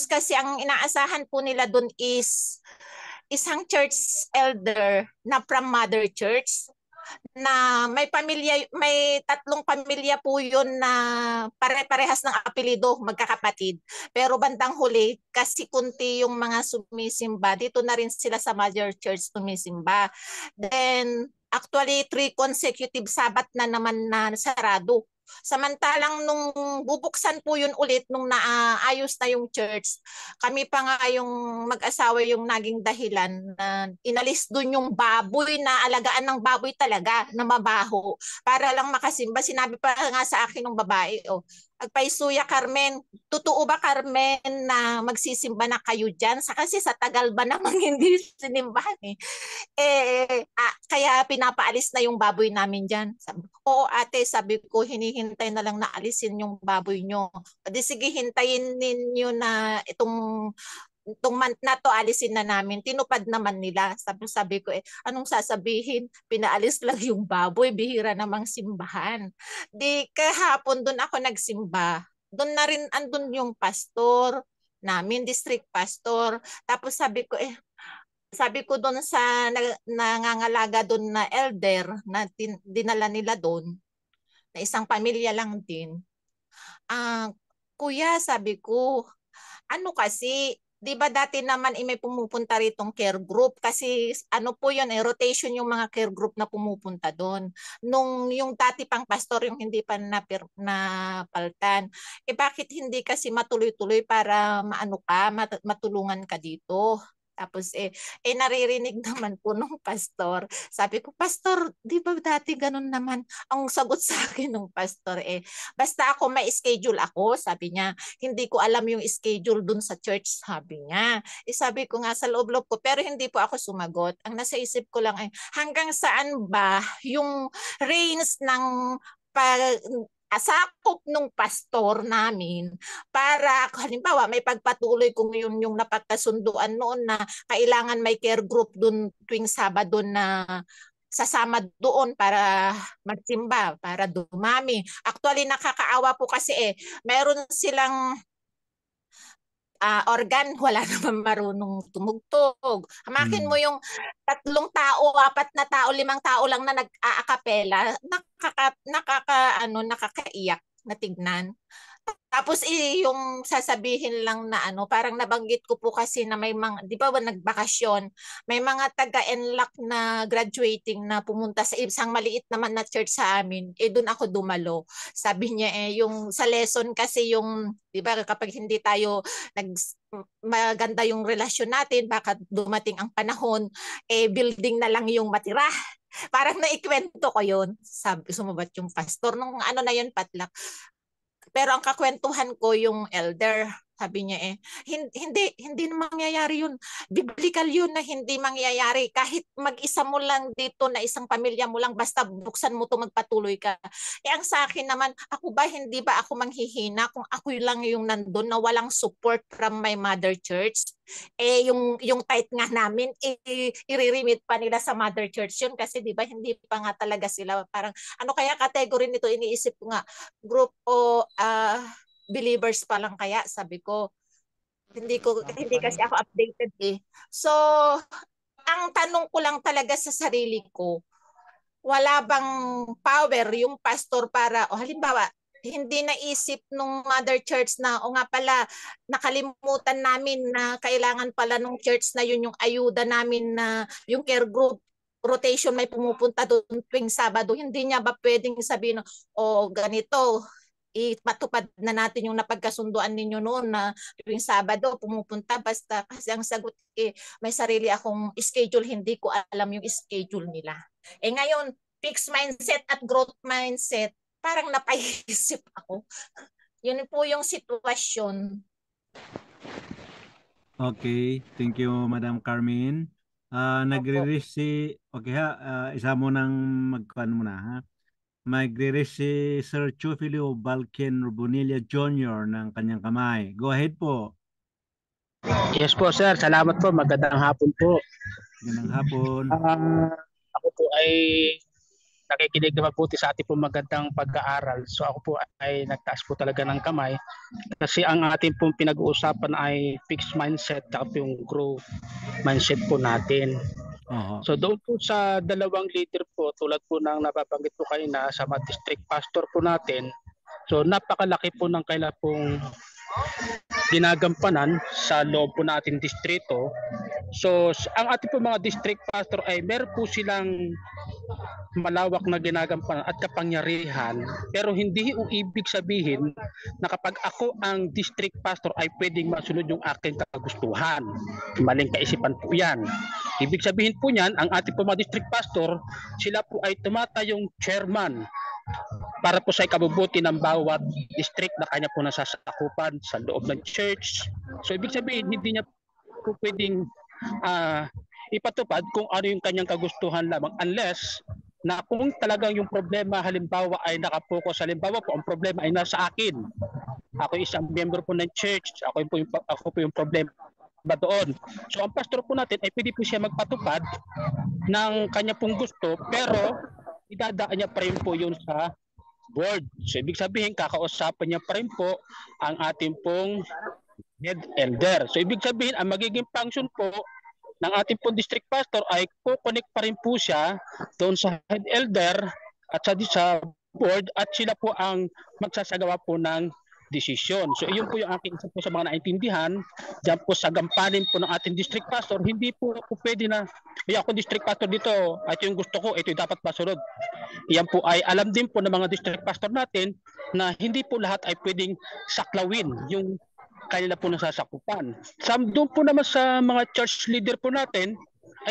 kasi ang inaasahan po nila dun is isang church elder na from mother church na may tatlong pamilya po yun na pare-parehas ng apelido, magkakapatid. Pero bandang huli, kasi kunti yung mga sumisimba, dito na rin sila sa mother church sumisimba. Then, actually, 3 consecutive Sabat na naman na sarado. Samantalang nung bubuksan po yun ulit, nung naayos na yung church, kami pa nga yung mag-asawa yung naging dahilan na inalis dun yung baboy, na alagaan ng baboy talaga na mabaho para lang makasimba. Sinabi pa nga sa akin ng babae, Agpaisuya, Carmen, totoo ba, Carmen, na magsisimba na kayo dyan? Kasi sa tagal ba namang hindi sinimbahan kaya pinapaalis na yung baboy namin dyan. Oo ate, sabi ko, hinihintay na lang na alisin yung baboy nyo. Di sige, hintayin ninyo na itong month na to, alisin na namin. Tinupad naman nila. Sabi ko, anong sasabihin? Pinaalis lang yung baboy, bihira namang simbahan. Di kahapon doon ako nagsimba. Doon na rin andun yung pastor namin, district pastor. Tapos sabi ko doon sa nangangalaga doon na elder na dinala nila doon, na isang pamilya lang din. Kuya, sabi ko, kasi, di ba dati naman may pumupunta ritong care group kasi po yun, rotation yung mga care group na pumupunta doon. Nung yung dati pang pastor, yung hindi pa napaltan. Bakit hindi kasi matuloy-tuloy para matulungan ka dito? Tapos naririnig naman po nung pastor. Sabi ko, pastor, di ba dati ganun naman? Ang sagot sa akin ng pastor basta ako may schedule ako, sabi niya. Hindi ko alam yung schedule dun sa church, sabi niya. Sabi ko nga sa loob-loob ko, pero hindi po ako sumagot. Ang nasa isip ko lang hanggang saan ba yung reins ng sakop nung pastor namin para halimbawa may pagpatuloy kung yun yung napagkasunduan noon na kailangan may care group dun tuwing Sabado na sasama doon para magsimba, para dumami. Actually, nakakaawa po kasi meron silang organ, wala naman marunong tumugtog. Hamakin mo yung 3 tao, 4 na tao, 5 tao lang na nag-aakapela, nakakaiyak na tignan. Tapos yung sasabihin lang na parang nabanggit ko po kasi na may mga, di ba nagbakasyon, may mga taga-enlock na graduating na pumunta sa isang maliit naman na church sa amin, doon ako dumalo. Sabi niya yung sa lesson kasi yung, di ba kapag hindi tayo maganda yung relasyon natin, baka dumating ang panahon, building na lang yung matira. Parang naikwento ko yun. Sabi, sumabat yung pastor nung na yun, patlak. Pero ang kakwentuhan ko yung elder, Sabi niya hindi na mangyayari yun. Biblical yun na hindi mangyayari. Kahit mag-isa mo lang dito na isang pamilya mo lang, basta buksan mo to magpatuloy ka. Ang sa akin naman, ako ba, hindi ba ako manghihina kung ako lang yung nandun na walang support from my mother church? Yung tithe nga namin, i-remit pa nila sa mother church yun kasi di ba hindi pa nga talaga sila parang, ano kaya category nito, iniisip ko nga, group o believers pa lang kaya, sabi ko. Hindi kasi ako updated So, ang tanong ko lang talaga sa sarili ko, wala bang power yung pastor para, halimbawa, hindi naisip nung mother church na, nga pala, nakalimutan namin na kailangan pala nung church na yun yung ayuda namin na yung care group rotation may pumupunta doon tuwing Sabado. Hindi niya ba pwedeng sabihin, ganito, ipatupad na natin yung napagkasunduan ninyo noon na tuwing Sabado pumupunta, basta kasi ang sagot may sarili akong schedule, hindi ko alam yung schedule nila. Ngayon, fixed mindset at growth mindset, parang napaisip ako. Yun po yung sitwasyon. Okay, thank you Madam Carmen. Nagre-reach okay ha, isa mo nang magkuhan muna ha. Magre-reach si Sir Chufilio Balken Bonilla Jr. ng kanyang kamay. Go ahead po. Yes po sir, salamat po. Magandang hapon po. Magandang hapon. Ako po ay nakikinig na mabuti sa ating po magandang pag-aaral. So ako po ay nagtaas po talaga ng kamay kasi ang ating pong pinag-uusapan ay fixed mindset at yung growth mindset po natin. So doon po sa dalawang leader po, tulad po ng nababanggit po kayo na sa mga district pastor po natin, so napakalaki po ng kailan pong ginagampanan sa loob po natin distrito. So ang ating po mga district pastor ay meron po silang malawak na ginagampanan at kapangyarihan, pero hindi ibig sabihin na kapag ako ang district pastor ay pwedeng masunod yung aking kagustuhan. Maling kaisipan po yan. Ibig sabihin po niyan, ang ating po mga district pastor, sila po ay tumatayong chairman para po sa ikabubuti ng bawat district na kanya po nasasakupan sa loob ng church. So ibig sabihin, hindi niya po pwedeng ipatupad kung ano yung kanyang kagustuhan lamang, unless na kung talagang yung problema halimbawa ay nakapokus, halimbawa po ang problema ay nasa akin, ako isang member po ng church, ako po yung problema doon. So ang pastor po natin ay pwede po siya magpatupad ng kanya pong gusto, pero idadaan niya pa rin po yun sa board. So ibig sabihin, kakausapan niya pa rin po ang ating pong head elder. So ibig sabihin, ang magiging function po ng ating pong district pastor ay kukonek pa rin po siya doon sa head elder at sa board, at sila po ang magsasagawa po ng desisyon. So iyon po yung aking isa po sa mga naintindihan diyan po sa gampanin po ng ating district pastor. Hindi po pwede na ako district pastor dito, ito yung gusto ko, ito yung dapat masunod. Iyan po ay alam din po ng mga district pastor natin na hindi po lahat ay pwedeng saklawin yung kanila po nasasakupan. Doon po naman sa mga church leader po natin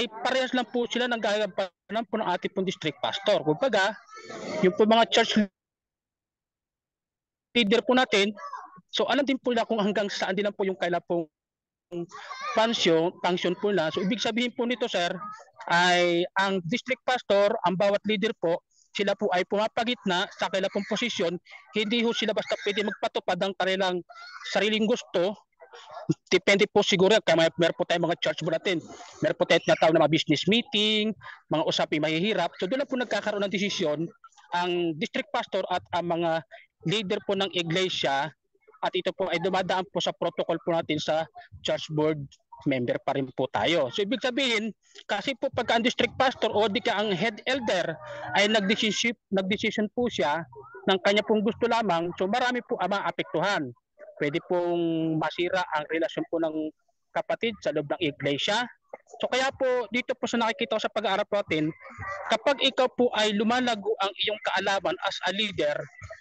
ay parehas lang po sila ng gagampanan po ng ating pong district pastor. Kumbaga, yung po mga church leader po natin, so alam din po nila kung hanggang saan din lang po yung kailan pong function po nila. So ibig sabihin po nito sir, ay ang district pastor, ang bawat leader po, sila po ay pumapagitna sa kanilang pong posisyon. Hindi ho sila basta pwede magpatupad ng kanilang sariling gusto. Depende po siguro, kaya meron po tayong mga church board natin, meron po tayong tinatawag na mga business meeting, mga usaping mahihirap. So doon lang po nagkakaroon ng desisyon ang district pastor at ang mga leader po ng iglesia, at ito po ay dumadaan po sa protocol po natin sa church board member pa rin po tayo. So ibig sabihin, kasi po pagka ang district pastor o di ka ang head elder ay nagdesisyon po siya ng kanya pong gusto lamang, so marami po ang maapektuhan. Pwede pong masira ang relasyon po ng kapatid sa loob ng iglesia. So kaya po dito po sa nakikita ko sa pag-aaral natin, kapag ikaw po ay lumalago ang iyong kaalaman as a leader,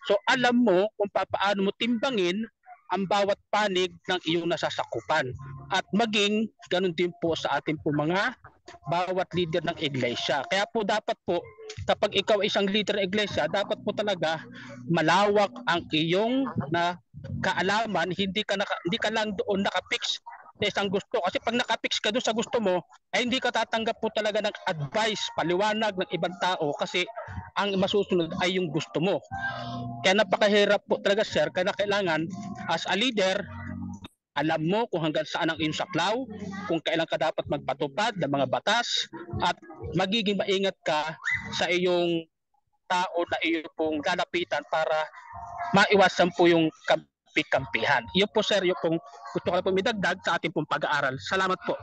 so alam mo kung paano mo timbangin ang bawat panig ng iyong nasasakupan. At maging ganun din po sa ating po mga bawat leader ng iglesia. Kaya po dapat po, kapag ikaw isang leader ng iglesia, dapat po talaga malawak ang iyong kaalaman, hindi ka lang doon nakapix sa isang gusto. Kasi pag nakapix ka doon sa gusto mo, ay hindi ka tatanggap po talaga ng advice, paliwanag ng ibang tao kasi ang masusunod ay yung gusto mo. Kaya napakahirap po talaga, sir, kaya kailangan as a leader, alam mo kung hanggang saan ang iyong saklaw, kung kailan ka dapat magpatupad ng mga batas, at magiging maingat ka sa iyong tao na iyo pong lalapitan para maiwasan po yung kampihan. Yun po, sir, yung pong gusto ko na po midagdag sa ating pong pag-aaral. Salamat po.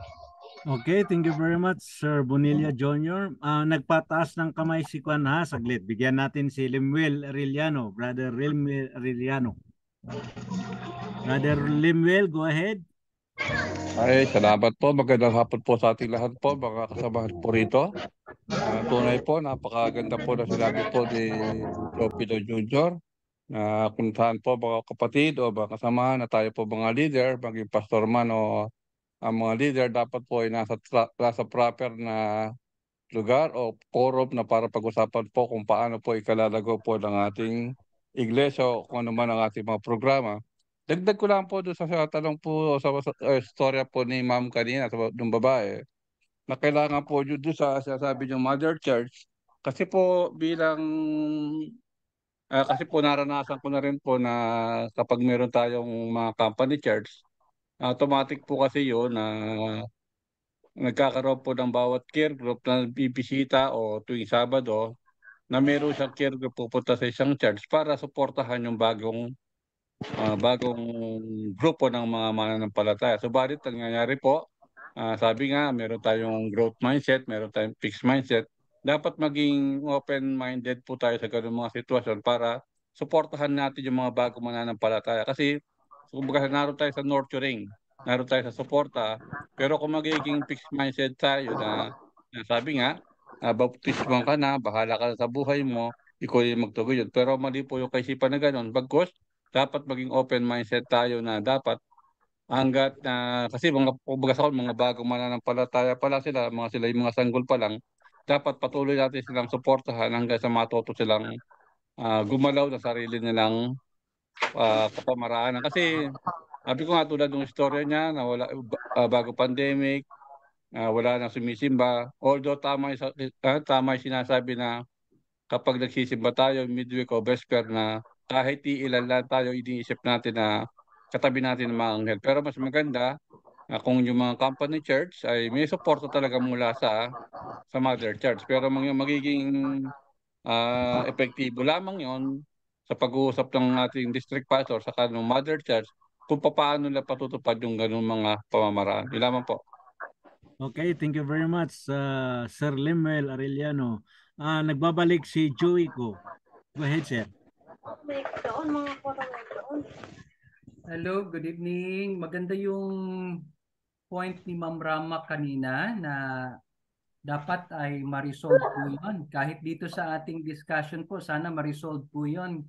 Okay, thank you very much, Sir Bonilla Jr. Nagpataas ng kamay si Kwan ha, saglit. Bigyan natin si Limuel Arellano, Brother Limuel Arellano. Brother Limuel, go ahead. Ay, salamat po. Magandang hapon po sa ating lahat po, mga kasamahan po rito. Tunay po, napakaganda po na sinabi po ni Joe Pino Jr. Na kung saan po mga kapatid o mga kasamahan na tayo po mga leader, maging pastor man o ang mga leader, dapat po ay nasa proper na lugar o forum na para pag-usapan po kung paano po ikalalago po ng ating iglesia o kung ano man ang ating mga programa. Dagdag ko lang po doon sa tanong po sa storya po ni Ma'am kanina, ng babae, na kailangan po doon sa sabi ng Mother Church, kasi po bilang kasi po naranasan ko na rin po na kapag meron tayong mga company church, automatic po kasi yun na nagkakaroon po ng bawat care group na bibisita o tuwing Sabado na meron siyang care group pupunta sa isang church para suportahan yung bagong grupo ng mga mananampalataya. Subalit, ang nangyayari po, sabi nga, meron tayong growth mindset, meron tayong fixed mindset. Dapat maging open-minded po tayo sa ganung mga sitwasyon para suportahan natin yung mga bagong mananampalataya. Kasi, kumbaga, naroon tayo sa nurturing, naroon tayo sa suporta, pero kung magiging fixed mindset tayo na sabi nga, baptismo ka na, bahala ka sa buhay mo, ikaw yung magtuguyod. Pero mali po yung kaisipan na gano'n. Bagkus, dapat maging open mindset tayo na dapat hanggat kasi mga bagong mananampalataya pa lang sila yung mga sanggol pa lang, dapat patuloy natin silang suportahan hanggang sa matuto silang gumalaw sa sarili nilang kapamaraanan. Kasi sabi ko nga tulad ng istorya niya na wala bago pandemic, wala nang sumisimba. Although tama yung sinasabi na kapag nagsisimba tayo midweek o vesper na kahit iilan lang tayo, iniisip natin na katabi natin ng mga anghel. Pero mas maganda kung yung mga company church ay may suporta talaga mula sa Mother Church. Pero magiging epektibo lamang yon sa pag-uusap ng ating district pastor sa kanong Mother Church kung paano nila patutupad yung ganung mga pamamaraan. Yun lamang po. Okay, thank you very much, Sir Limuel Arellano. Nagbabalik si Joey ko. Go ahead, sir. Hello, good evening. Maganda yung point ni Ma'am Rama kanina na dapat ay ma-resolve po yun. Kahit dito sa ating discussion po, sana ma-resolve po yun.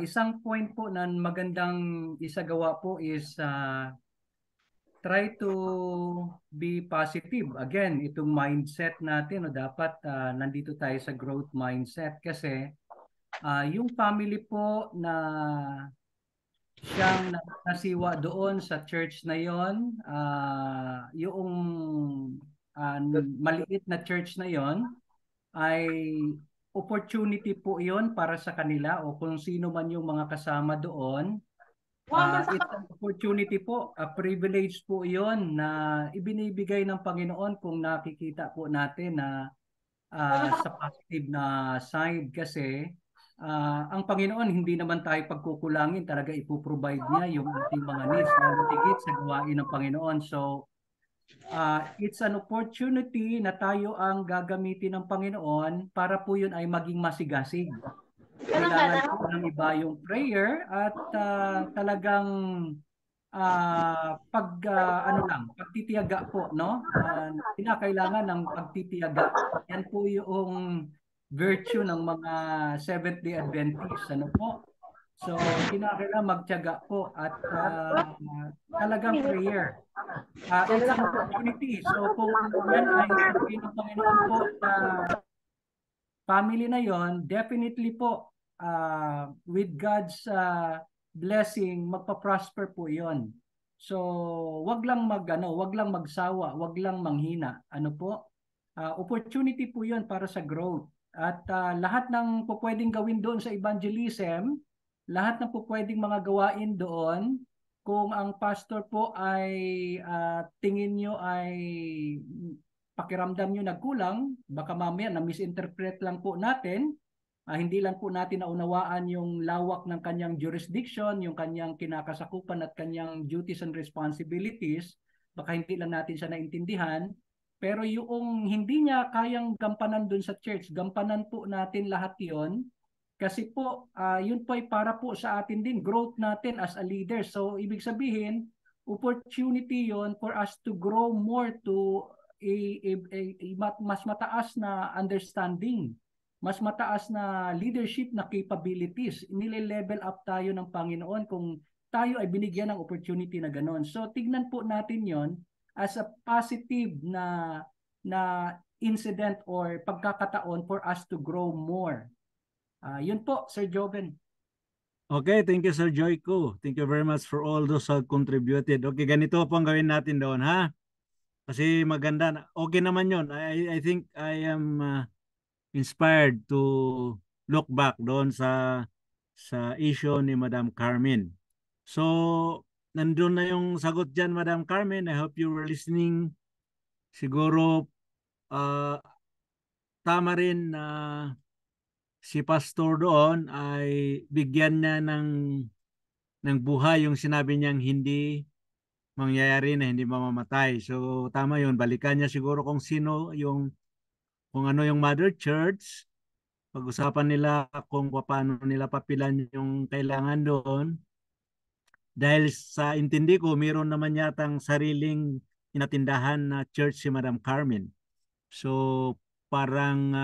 Isang point po na magandang isagawa po is try to be positive. Again, itong mindset natin, dapat nandito tayo sa growth mindset kasi yung family po na siyang nasiwa doon sa church na yon, yung maliit na church na yon ay opportunity po yon para sa kanila o kung sino man yung mga kasama doon. It's an opportunity po, a privilege po yon na ibinibigay ng Panginoon kung nakikita po natin na sa positive na side kasi ang Panginoon hindi naman tayo pagkukulangin, talaga ipoprovide niya yung ating mga needs na tigit sa gawain ng Panginoon. So it's an opportunity na tayo ang gagamitin ng Panginoon para po yun ay maging masigasig. Kailangan po ng iba yung prayer at talagang pagtitiyaga po, no? Kinakailangan ng pagtitiyaga. Yan po yung virtue ng mga Seventh-day Adventists, ano po? So, kinakailangan magtiyaga po at talagang prayer. It's an opportunity. So, kung yan ay sabihin ng Panginoon po na family na yon, definitely po with God's blessing, magpa-prosper po 'yon. So, wag lang wag lang magsawa, wag lang manghina. Ano po? Opportunity po 'yon para sa growth. At lahat ng pupwedeng gawin doon sa evangelism, lahat ng pupwedeng mga gawain doon, kung ang pastor po ay tingin nyo ay pakiramdam nyo nagkulang, baka mamaya na misinterpret lang po natin, hindi lang po natin naunawaan yung lawak ng kanyang jurisdiction, yung kanyang kinakasakupan at kanyang duties and responsibilities, baka hindi lang natin siya naintindihan. Pero yung hindi niya kayang gampanan dun sa church, gampanan po natin lahat yon. Kasi po, yun po ay para po sa atin din, growth natin as a leader. So, ibig sabihin, opportunity yon for us to grow more to mas mataas na understanding, mas mataas na leadership na capabilities. Nile-level up tayo ng Panginoon kung tayo ay binigyan ng opportunity na gano'n. So, tignan po natin yon as a positive na incident or pagkakataon for us to grow more. Yun po, Sir Joven. Okay, thank you, Sir Joyko. Thank you very much for all those who contributed. Okay, ganito po ang gawin natin doon, ha? Kasi maganda. Okay naman yun. I think I am inspired to look back doon sa issue ni Madam Carmen. So, nandun na yung sagot dyan, Madam Carmen. I hope you were listening. Siguro, tama rin na si pastor doon ay bigyan niya ng buhay yung sinabi niyang hindi mangyayari, na hindi mamamatay. So tama yun, balikan niya siguro kung ano yung mother church, pag-usapan nila kung paano nila papilan yung kailangan doon. Dahil sa intindi ko, mayroon naman yatang sariling inatindahan na church si Madam Carmen. So parang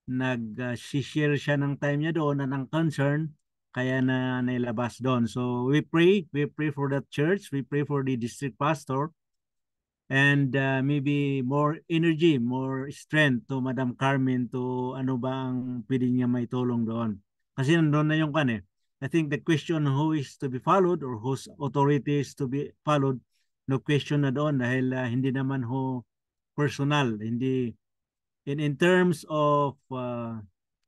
nag-share siya ng time niya doon na ng concern, kaya na nailabas doon. So we pray for that church, we pray for the district pastor, and maybe more energy, more strength to Madam Carmen to ano ba ang pwede niya may tulong doon. Kasi nandun na yung I think the question who is to be followed or whose authority is to be followed, no question na doon dahil hindi naman ho personal, hindi in terms of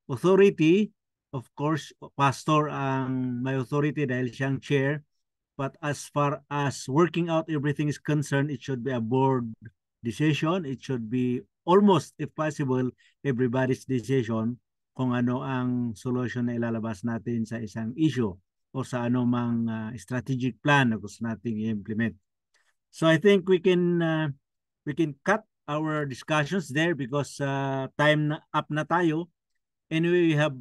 authority, of course, pastor ang may authority dahil siyang chair. But as far as working out everything is concerned, it should be a board decision. It should be almost, if possible, everybody's decision kung ano ang solution na ilalabas natin sa isang issue o sa anumang strategic plan na gusto nating i-implement. So I think we can cut our discussions there because time na up na tayo. Anyway, we have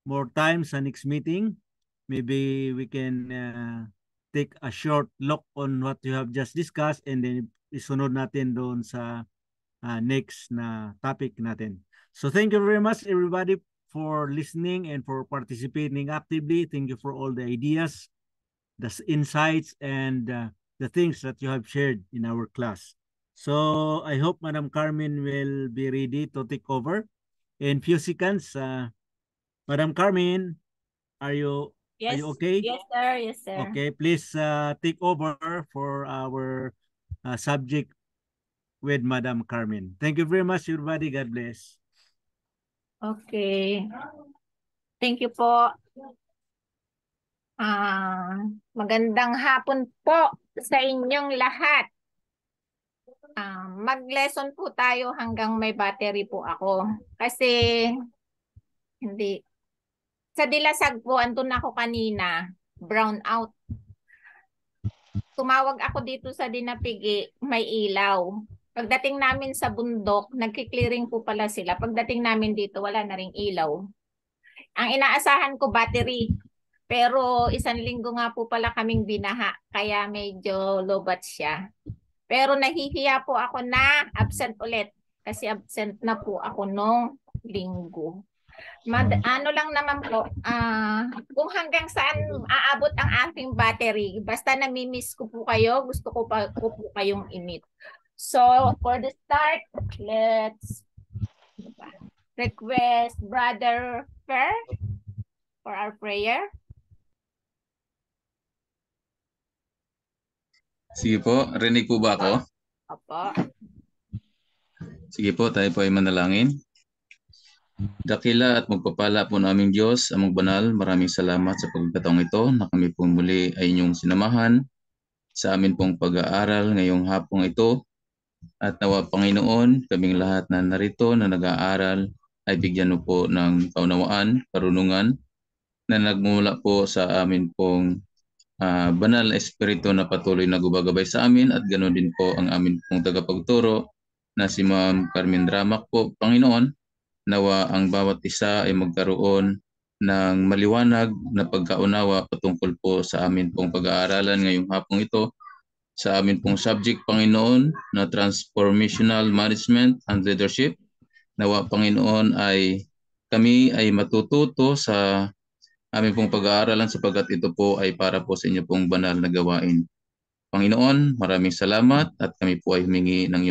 more time sa next meeting. Maybe we can take a short look on what you have just discussed and then isunod natin doon sa next na topic natin. So thank you very much everybody for listening and for participating actively. Thank you for all the ideas, the insights, and the things that you have shared in our class. So I hope Madam Carmen will be ready to take over in few seconds. Madam Carmen, are you okay? Yes, sir. Yes, sir. Okay, please take over for our subject with Madam Carmen. Thank you very much, everybody. God bless. Okay. Thank you po. Magandang hapon po sa inyong lahat. Mag-lesson po tayo hanggang may battery po ako. Kasi sa Dilasag po, andun ako kanina, brown out. Tumawag ako dito sa Dinapigi, may ilaw. Pagdating namin sa bundok, nagki-clearing po pala sila. Pagdating namin dito, wala na ring ilaw. Ang inaasahan ko, battery. Pero 1 linggo nga po pala kaming binaha, kaya medyo lobat siya. Pero nahihiya po ako na absent ulit. Kasi absent na po ako nung linggo. Ano lang naman po, kung hanggang saan aabot ang aking battery, basta namimiss ko po kayo, gusto ko po kayong i-meet. So, for the start, let's request Brother Fer for our prayer. Sige po, rinig po ba ako? Opo. Sige po, tayo po ay manalangin. Dakila at magpapala po naming Diyos, amang banal, maraming salamat sa pagkakataong ito na kami po muli ay inyong sinamahan sa amin pong pag-aaral ngayong hapong ito. At nawa Panginoon, kaming lahat na narito na nag-aaral ay bigyan mo po ng kaunawaan, karunungan na nagmula po sa amin pong banal na espiritu na patuloy na gubagabay sa amin at ganoon din po ang amin pong tagapagturo na si Ma'am Carmen Dramac po. Panginoon, nawa ang bawat isa ay magkaroon ng maliwanag na pagkaunawa patungkol po sa amin pong pag-aaralan ngayong hapong ito sa amin pong subject, Panginoon, na transformational management and leadership. Nawa, Panginoon, ay kami ay matututo sa amin pong pag-aaralan sapagkat ito po ay para po sa inyo pong banal na gawain. Panginoon, maraming salamat at kami po ay humingi ng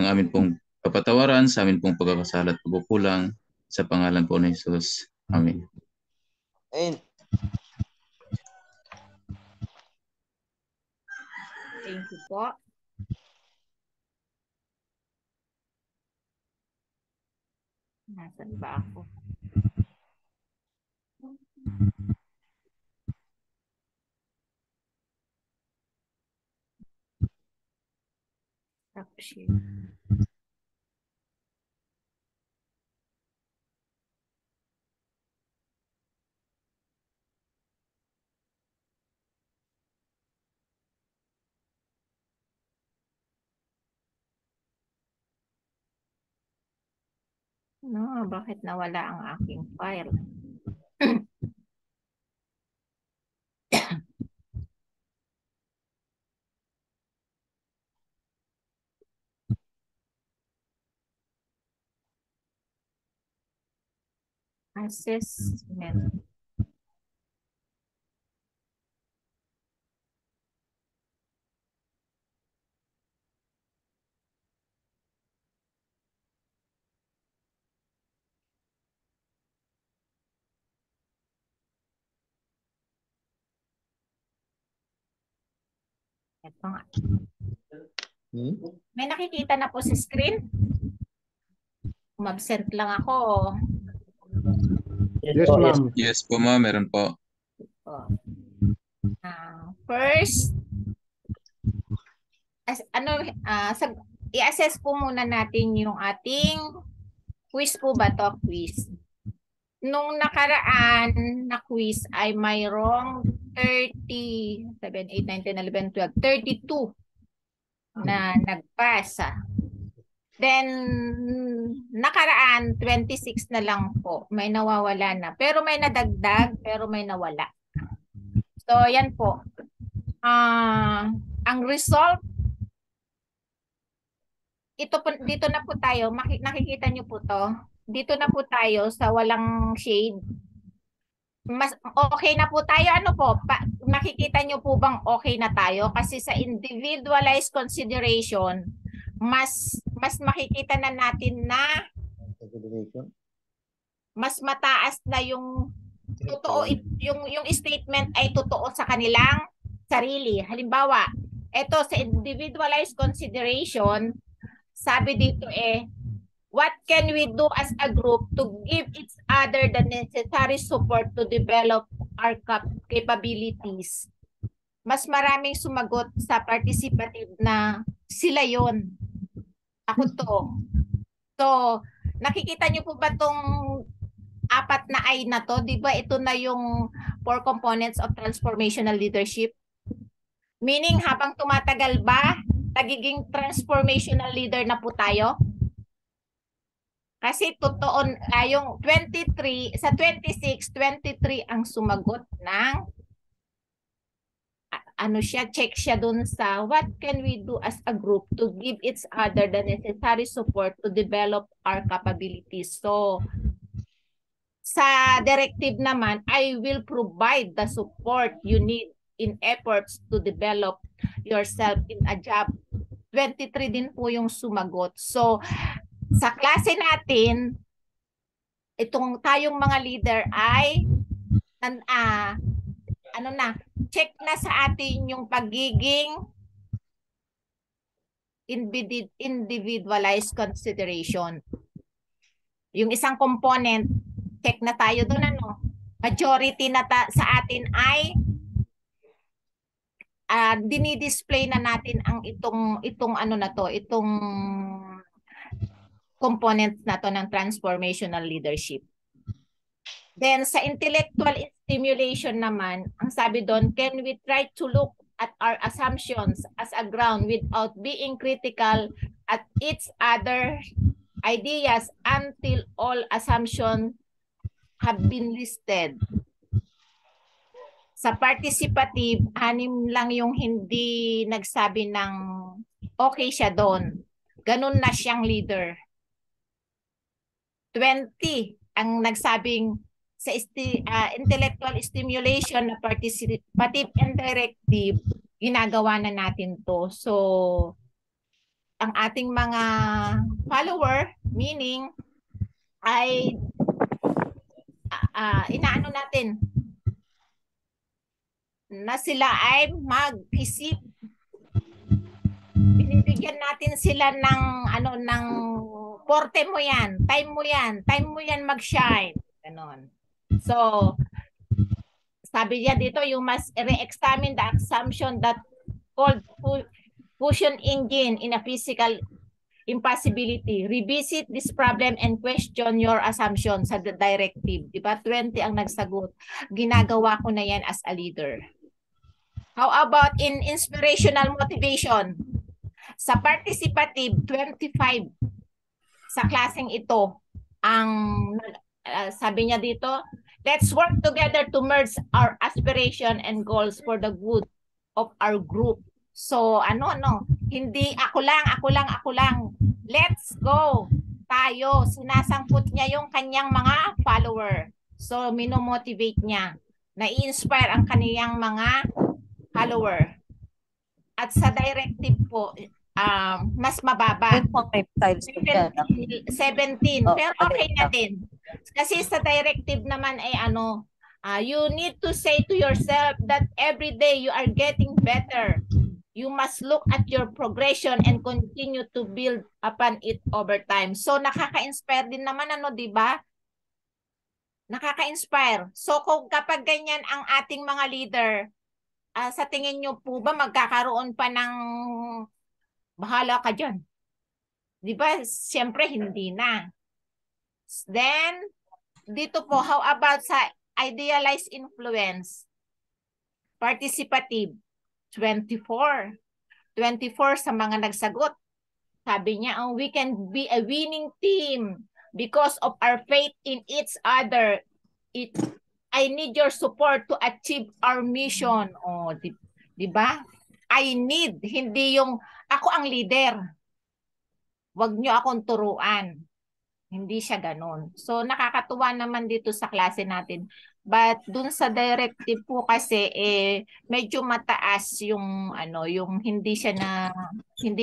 amin pong kapatawaran sa amin pong pagkakasala at pagkukulang sa pangalan po ni Jesus. Amen. Amen. Thank you po. Nasaan ba ako? No, bakit nawala ang aking file? Assessment. Ito nga. May nakikita na po sa screen? Umabsent lang ako. Yes, ma'am. Yes po, ma'am. Meron po. First, i-assess po muna natin yung ating quiz po ba to? Quiz. Nung nakaraan na quiz ay mayroong 30, 7, 8, 9, 10, 11, 12, 32 na nagpasa. Then, nakaraan, 26 na lang po. May nawawala na. Pero may nadagdag, pero may nawala. So, yan po. Ang result, dito na po tayo. Nakikita nyo po to. Dito na po tayo sa walang shade. Mas okay na po tayo. Ano po? Nakikita nyo po bang okay na tayo? Kasi sa individualized consideration, mas makikita na natin na mas mataas na yung totoo, yung statement ay totoo sa kanilang sarili. Halimbawa, ito sa individualized consideration, sabi dito what can we do as a group to give each other the necessary support to develop our capabilities? Mas maraming sumagot sa participative na sila yon. Ako to. So, nakikita niyo po ba tong apat na I na to? Di ba ito na yung 4 components of transformational leadership? Meaning, habang tumatagal ba, nagiging transformational leader na po tayo? Kasi totoo, yung 23, sa 26, 23 ang sumagot ng check siya dun sa what can we do as a group to give each other the necessary support to develop our capabilities. So, sa directive naman, I will provide the support you need in efforts to develop yourself in a job. 23 din po yung sumagot. So, sa klase natin, itong tayong mga leader ay check na sa atin yung pagiging individualized consideration. Yung isang component, check na tayo doon, ano? Majority na sa atin ay dinidisplay na natin ang itong ano na to, itong component na to ng transformational leadership. Then sa intellectual stimulation naman, ang sabi doon, can we try to look at our assumptions as a ground without being critical at each other ideas until all assumptions have been listed. Sa participative, 6 lang yung hindi nagsabi ng okay siya doon. Ganun na siyang leader. 20 ang nagsabing sa intellectual stimulation na participative and directive, ginagawa na natin to. So, ang ating mga follower, meaning, ay inaano natin na sila ay mag-isip. Binibigyan natin sila ng ng porte mo yan, time mo yan mag-shine. Ganon. So, sabi niya dito, you must re-examine the assumption that called fusion engine in a physical impossibility. Revisit this problem and question your assumption sa directive. Diba? 20 ang nagsagot. Ginagawa ko na yan as a leader. How about in inspirational motivation? Sa participative, 25 sa klaseng ito ang sabi niya dito, let's work together to merge our aspiration and goals for the good of our group. So hindi ako lang. Let's go. Tayo, sinasangkot niya yung kanyang mga follower. So minomotivate niya, na-inspire ang kaniyang mga follower. At sa directive po, mas mababa. 17. Pero okay na din. Kasi sa directive naman ay you need to say to yourself that every day you are getting better. You must look at your progression and continue to build upon it over time. So nakaka-inspire din naman, di ba? Nakaka-inspire. So kapag ganyan ang ating mga leader, sa tingin nyo po ba magkakaroon pa ng bahala ka dyan? Di ba? Siyempre, hindi na. Then, dito po, how about sa idealized influence? Participative, 24. 24 sa mga nagsagot. Sabi niya, we can be a winning team because of our faith in each other. I need your support to achieve our mission. Oh, di ba? I need, hindi yung ako ang leader. Wag nyo akong turuan. Hindi siya ganun. So nakakatuwa naman dito sa klase natin. But dun sa directive po kasi medyo mataas yung yung hindi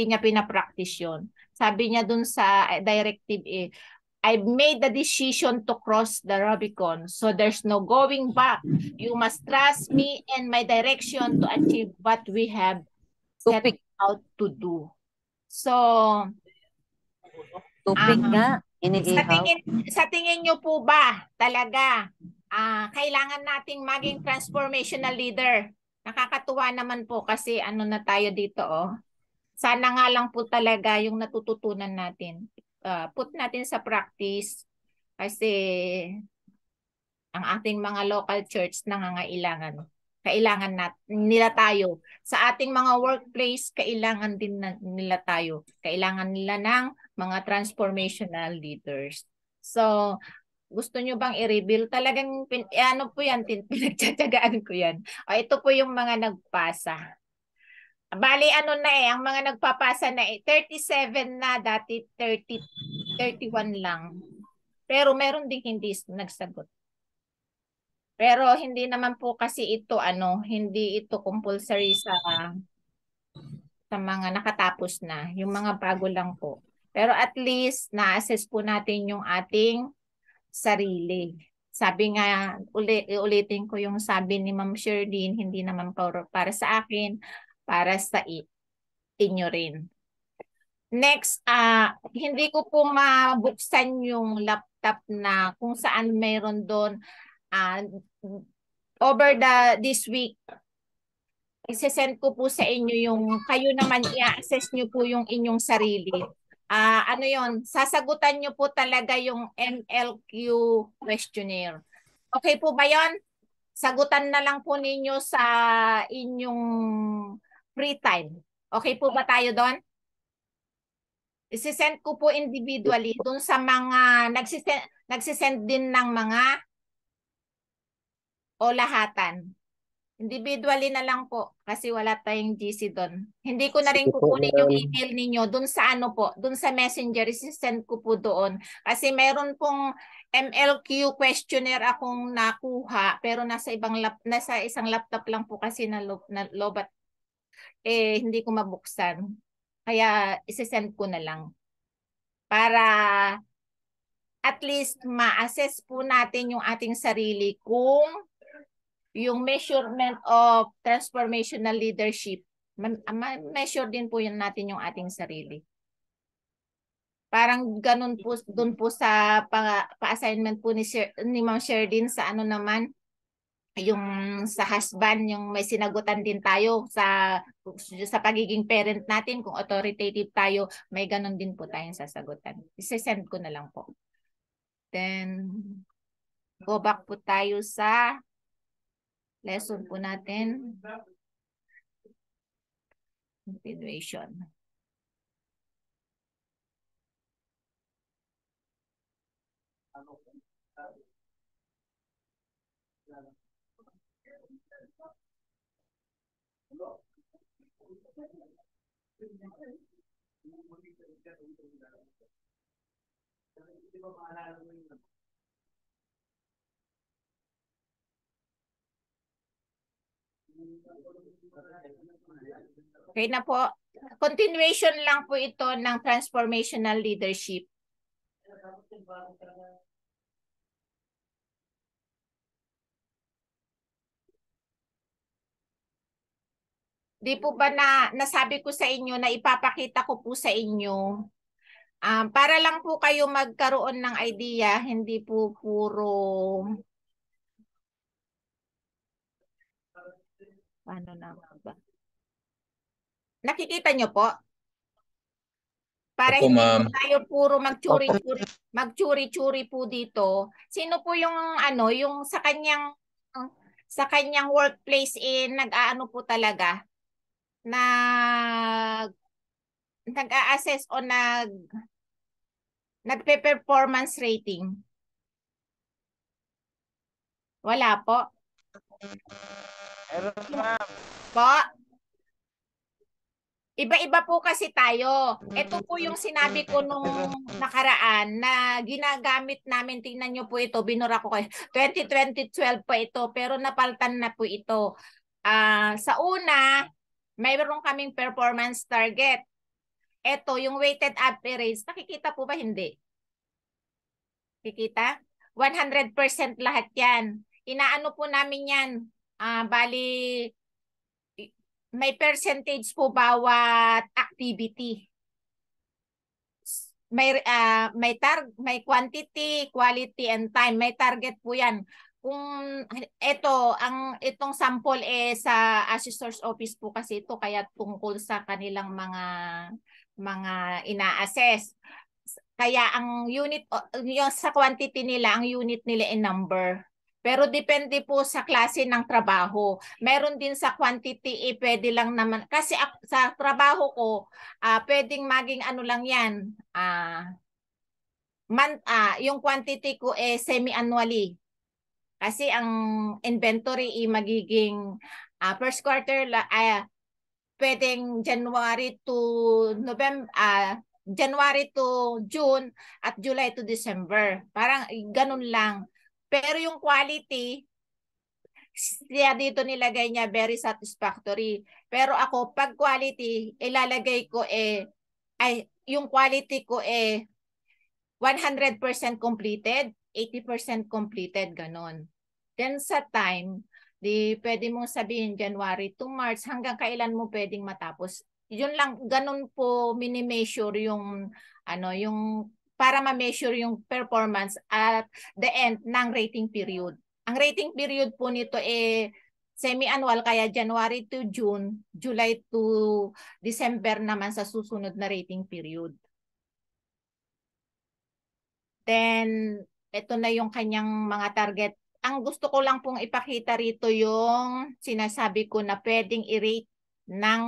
niya pinapractice yun. Sabi niya dun sa directive I've made the decision to cross the Rubicon, so there's no going back. You must trust me and my direction to achieve what we have set out to do. So, nga, sa tingin nyo po ba talaga kailangan nating maging transformational leader? Nakakatuwa naman po kasi na tayo dito Sana nga lang po talaga yung natututunan natin. Put natin sa practice kasi ang ating mga local church nangangailangan. Kailangan nila tayo. Sa ating mga workplace, kailangan din nila tayo. Kailangan nila ng mga transformational leaders. So, gusto nyo bang i-reveal? Talagang, po yan, pinagtsatsagaan ko yan. Ito po yung mga nagpasa. Bali, ang mga nagpapasa na 37 na, dati 31 lang. Pero meron din hindi nagsagot. Pero hindi naman po kasi ito, hindi ito compulsory sa mga nakatapos na. Yung mga bago lang po. Pero at least, na-assess po natin yung ating sarili. Sabi nga, ulitin ko yung sabi ni Ma'am Sherlyn, hindi naman para sa akin, para sa inyo rin. Next, hindi ko po mabuksan yung laptop na kung saan mayroon doon over this week. Isesend ko po sa inyo yung kayo naman i-assess nyo po yung inyong sarili. Ano yon? Sasagutan nyo po talaga yung MLQ questionnaire. Okay po ba yon? Sagutan na lang po ninyo sa inyong free time. Okay po ba tayo doon? Isisend ko po individually doon sa mga nagsisend din ng mga o lahatan. Individually na lang po kasi wala tayong GC doon. Hindi ko na rin kukunin yung email ninyo doon sa ano po, doon sa Messenger, isisend ko po doon. Kasi meron pong MLQ questionnaire akong nakuha pero nasa isang laptop lang po kasi na lobat hindi ko mabuksan. Kaya isisend ko na lang para at least ma-assess po natin yung ating sarili kung yung measurement of transformational leadership, measure din po yun natin yung ating sarili. Parang ganun po, dun po sa pa-assignment po ni Ma'am Sherdin sa ano naman, yung sa husband, yung may sinagutan din tayo sa pagiging parent natin, kung authoritative tayo, may ganun din po tayong sasagutan. Isesend ko na lang po. Then, go back po tayo sa lesson po natin. Continuation. Okay na po. Continuation lang po ito ng transformational leadership. Di po ba nasabi ko sa inyo na ipapakita ko po sa inyo para lang po kayo magkaroon ng idea, hindi po puro paano na ba? Nakikita nyo po? Para Opo, hindi ma'am. po tayo puro magchuri-churi po dito. Sino po yung ano, yung sa kanyang workplace nag-aano po talaga? Nag-a-assess o nagpe-performance rating? Wala po. Po. Iba-iba po kasi tayo. Ito po yung sinabi ko nung nakaraan na ginagamit namin. Tingnan nyo po ito. Binura ko kayo. 2012 pa ito. Pero napaltan na po ito. Sa una, mayroon kaming performance target. Ito, yung weighted average. Nakikita po ba? Hindi. Kikita? 100% lahat yan. Inaano po namin yan. Bali, may percentage po bawat activity. May quantity, quality, and time. May target po yan. Kung itong sample sa assessor's office po kasi ito, kaya tungkol sa kanilang mga ina-assess. Kaya ang unit, yung sa quantity nila, ang unit nila number. Pero depende po sa klase ng trabaho. Meron din sa quantity, pwede lang naman. Kasi sa trabaho ko, pwedeng maging ano lang yan. Yung quantity ko semi-annually. Kasi ang inventory magiging first quarter, pwedeng January to November, January to June at July to December. Parang ganun lang. Pero yung quality, siya dito nilagay niya very satisfactory. Pero ako, pag quality, ilalagay ko yung quality ko 100% completed, 80% completed, ganon. Then sa time, pwede mong sabihin January to March, hanggang kailan mo pwedeng matapos Yun lang, ganun po mini-measure yung yung para ma-measure yung performance at the end ng rating period. Ang rating period po nito semi-annual, kaya January to June, July to December naman sa susunod na rating period. Then, ito na yung kanyang mga target. Ang gusto ko lang pong ipakita rito yung sinasabi ko na pwedeng i-rate ng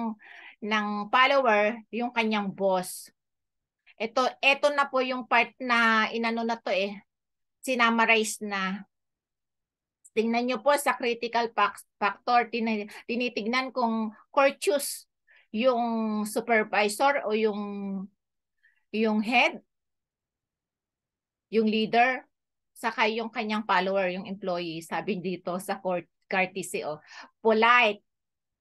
follower yung kanyang boss. Ito na po yung part na inano na to sinamarize na. Tingnan nyo po sa critical factor, tinitignan kung courteous yung supervisor o yung head, yung leader, saka yung kanyang follower, yung employee. Sabi dito sa courtesy, polite,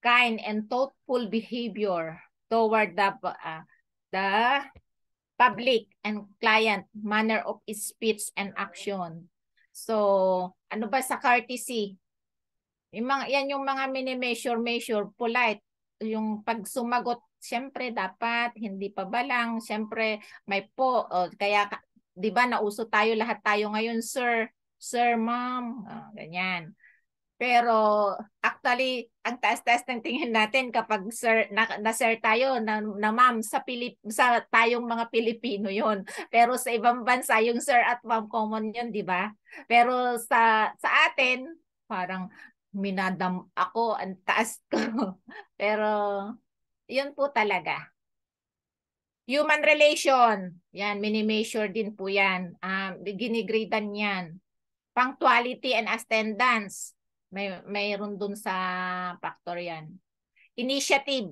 kind, and thoughtful behavior toward the public and client, manner of speech and action. So, ano ba sa courtesy? Yan yung mga mini-measure, polite. Yung pag sumagot, siyempre dapat, hindi pa ba lang, siyempre may po. Kaya, di ba, nauso lahat tayo ngayon, sir, ma'am, ganyan. Pero actually, ang taas-taas ng tingin natin kapag sir, na sir tayo, na ma'am, sa tayong mga Pilipino yon. Pero sa ibang bansa, yung sir at ma'am common yun, di ba? Pero sa atin, parang minadam ako, ang taas ko. Pero yun po talaga. Human relation, yan, mini-measure din po yan. Ginigradean yan. Punctuality and attendance, mayroon dun sa factor yan. Initiative.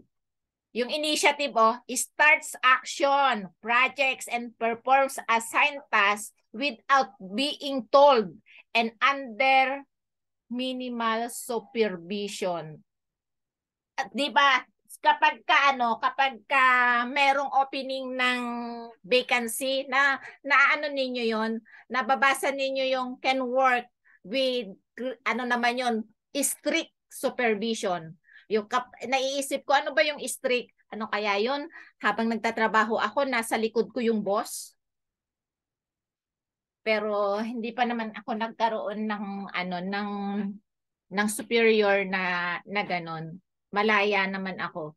Yung initiative, starts action, projects, and performs assigned tasks without being told and under minimal supervision. At di ba, kapag ka merong opening ng vacancy na ninyo yon, nababasa ninyo yung can work with naman yon, strict supervision. Yung naiisip ko, ano ba yung strict? Ano kaya yon? Habang nagtatrabaho ako, nasa likod ko yung boss. Pero hindi pa naman ako nagkaroon ng superior na ganon. Malaya naman ako.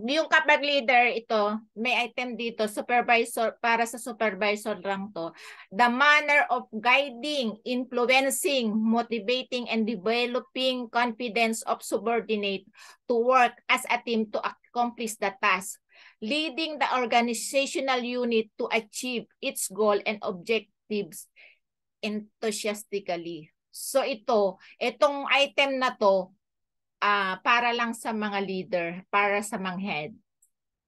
Yung kapag leader, ito, may item dito, supervisor, para sa supervisor lang to. The manner of guiding, influencing, motivating, and developing confidence of subordinate to work as a team to accomplish the task. Leading the organizational unit to achieve its goal and objectives enthusiastically. So itong item na to, para lang sa mga leader, para sa mga head,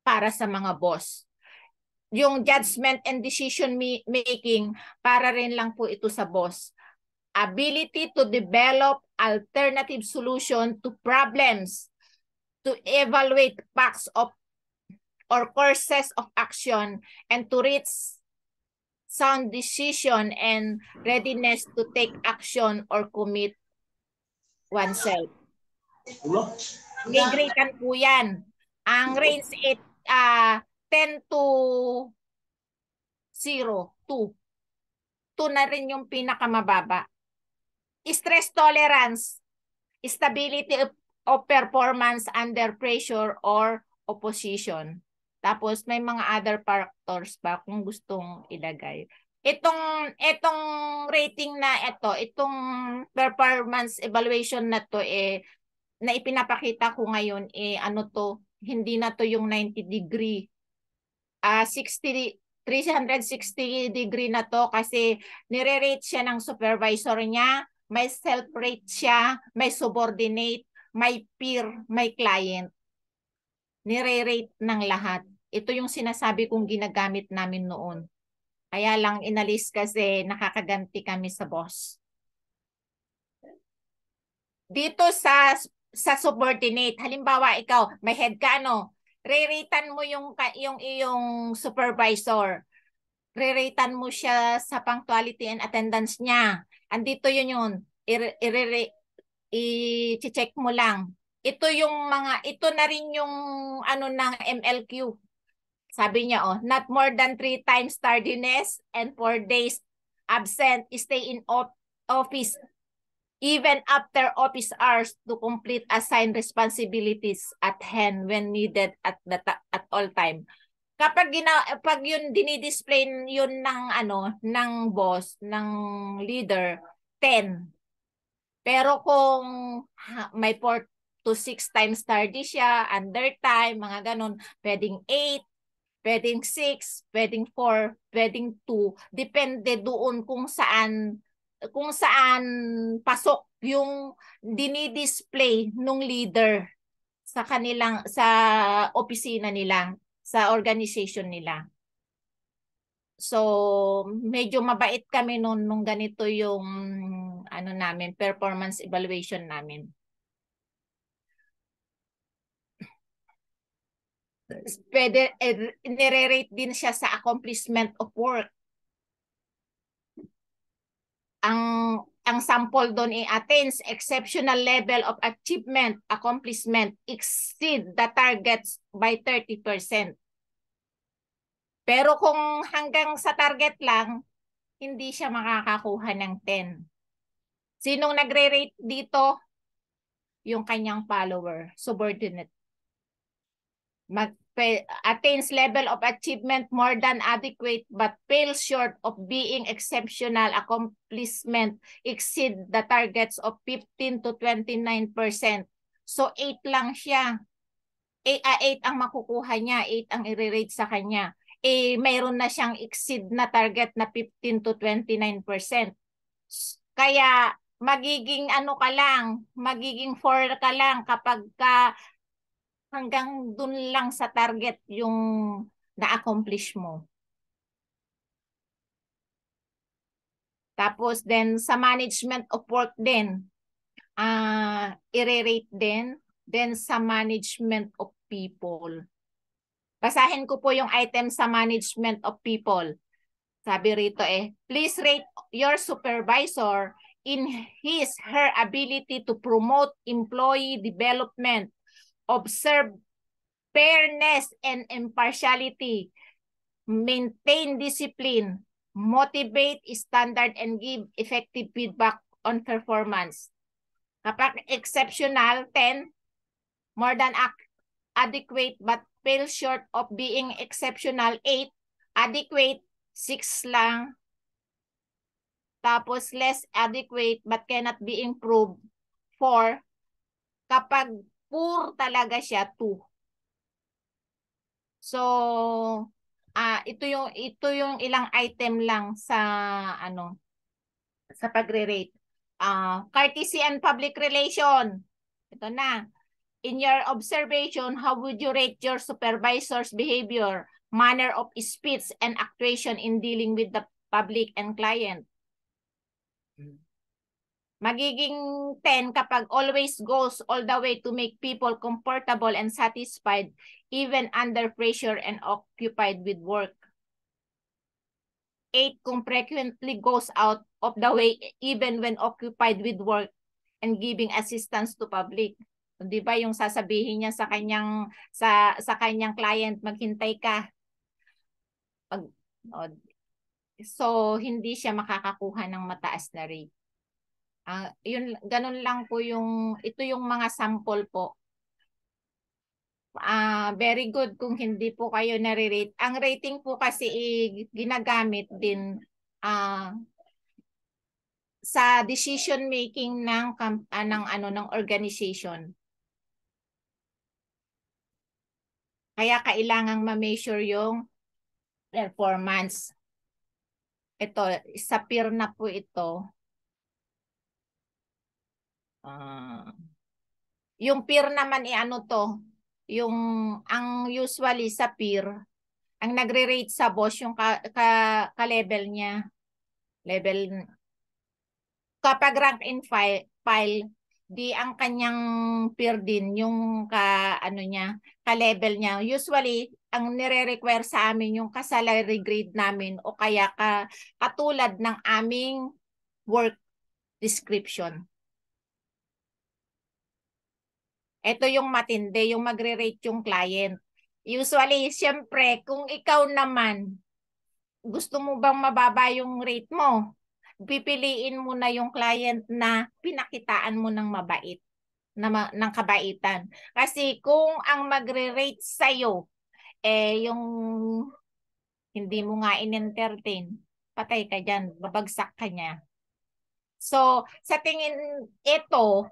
para sa mga boss. Yung judgment and decision making, para rin lang po ito sa boss. Ability to develop alternative solution to problems, to evaluate facts or courses of action, and to reach sound decision and readiness to take action or commit oneself. Gigradean po yan. Ang range 10 to 0, 2. 2 na rin yung pinakamababa. Stress tolerance, stability of performance under pressure or opposition. Tapos may mga other factors pa kung gustong ilagay. Itong rating na itong performance evaluation na to na ipinapakita ko ngayon hindi na to yung 90 degree. 360 degree na to kasi nire-rate siya ng supervisor niya, may self-rate siya, may subordinate, may peer, may client. Nire-rate ng lahat. Ito yung sinasabi kong ginagamit namin noon. Kaya lang inalis kasi nakakaganti kami sa boss. Dito sa subordinate, halimbawa ikaw, may head ka re-ratean mo yung iyong supervisor. Re-ratean mo siya sa punctuality and attendance niya. Andito yun. I-check mo lang. ito na rin yung ano ng MLQ. Sabi niya, not more than 3 times tardiness and 4 days absent, stay in office even after office hours to complete assigned responsibilities at hand when needed at all time. Kapag pag yun dinidisplay yun ng boss, ng leader, 10. Pero kung may 4 to 6 times tardy siya, under time, mga ganun, pwedeng 8, pwedeng 6, pwedeng 4, pwedeng 2, depende doon kung saan pasok yung dinidisplay nung leader sa opisina nila, sa organization nila. So, medyo mabait kami nung ganito yung namin, performance evaluation namin. Pwede, nire-rate din siya sa accomplishment of work. Ang sample doon attains exceptional level of achievement, accomplishment, exceed the targets by 30%. Pero kung hanggang sa target lang, hindi siya makakakuha ng 10. Sinong nagre-rate dito? Yung kanyang follower, subordinate. Attains level of achievement more than adequate but fails short of being exceptional, accomplishment exceed the targets of 15 to 29%. So 8 lang siya. 8 ang makukuha niya, 8 ang i-rate sa kanya. Mayroon na siyang exceed na target na 15 to 29%. Kaya magiging magiging 4 ka lang kapag hanggang dun lang sa target yung na-accomplish mo. Tapos then sa management of work din, i-rate din. Then sa management of people. Basahin ko po yung item sa management of people. Sabi rito please rate your supervisor in her ability to promote employee development, observe fairness and impartiality, maintain discipline, motivate standard and give effective feedback on performance. Kapag exceptional, 10, more than adequate but fell short of being exceptional, 8, adequate, 6 lang. Tapos less adequate but cannot be improved, 4. Kapag poor talaga siya, 2. So, ito yung ilang item lang sa sa pagre-rate. Courtesy and public relation. Ito na. In your observation, how would you rate your supervisor's behavior, manner of speech, and actuation in dealing with the public and client? Magiging 10 kapag always goes all the way to make people comfortable and satisfied even under pressure and occupied with work. 8 kung frequently goes out of the way even when occupied with work and giving assistance to public. Di ba yung sasabihin niya sa kanyang client, maghintay ka. So hindi siya makakakuha ng mataas na rate. Ganun lang po ito yung mga sample po. Very good kung hindi po kayo nare-rate. Ang rating po kasi ginagamit din sa decision making ng organization. Kaya kailangang ma-measure yung performance. Ito, sa peer na po ito. Yung peer naman ang usually sa peer, ang nagre-rate sa boss yung ka-level niya. Kapag rank and file, di ang kanyang peer din yung ka-level niya. Usually, ang nire-require sa amin yung ka-salary grade namin o kaya katulad ng aming work description. Ito yung matindi, yung magre-rate yung client. Usually, syempre, kung ikaw naman, gusto mo bang mababa yung rate mo? Pipiliin mo na yung client na pinakitaan mo ng mabait, ng kabaitan. Kasi kung ang magre-rate sa'yo, yung hindi mo nga in-entertain, patay ka dyan, babagsak ka niya. So, sa tingin ito,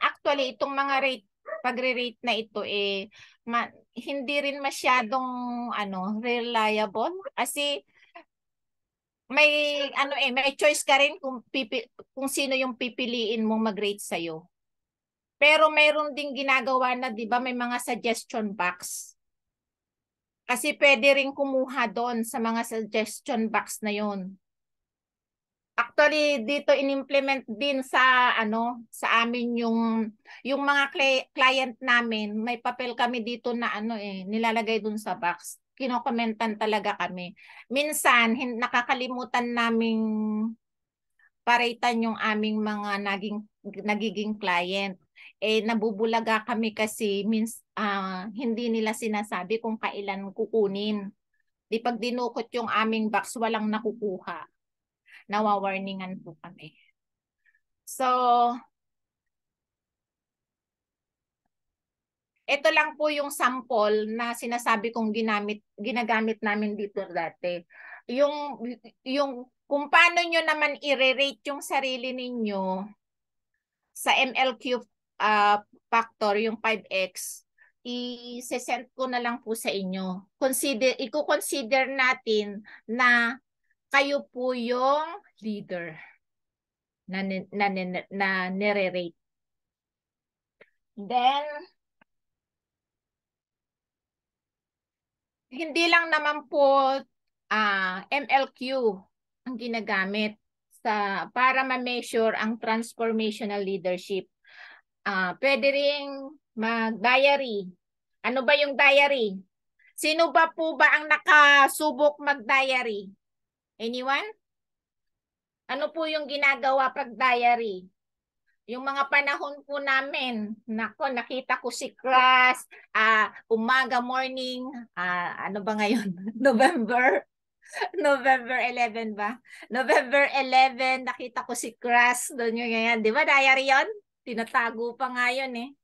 actually itong mga pagre-rate na ito hindi rin masyadong reliable kasi may choice ka rin kung sino yung pipiliin mong mag-rate sa Pero mayroon ding ginagawa na 'di ba may mga suggestion box. Kasi pwede rin kumuha doon sa mga suggestion box na 'yon. Actually, dito in-implement din sa amin yung mga client namin, may papel kami dito na nilalagay dun sa box. Kinokomentan talaga kami. Minsan nakakalimutan naming paritan yung aming mga nagiging client. Nabubulaga kami kasi hindi nila sinasabi kung kailan kukunin. Di pag dinukot yung aming box, walang nakukuha. Nawawarningan po kami. So, ito lang po yung sample na sinasabi kong ginagamit namin dito dati. Yung kung paano nyo naman i-rate yung sarili ninyo sa MLQ factor, yung 5x, i-send ko na lang po sa inyo. I-consider natin na kayo po yung leader na nire-rate. Then, hindi lang naman po MLQ ang ginagamit para ma-measure ang transformational leadership. Pwede ring mag-diary. Ano ba yung diary? Sino ba po ba ang nakasubok mag-diary? Anyone? Ano po yung ginagawa pag diary? Yung mga panahon po namin, nakita ko si Cras, umaga, morning, ano ba ngayon? November 11 ba? November 11, nakita ko si Cras, doon yung ganyan. Di ba diary yon? Tinatago pa nga yun eh.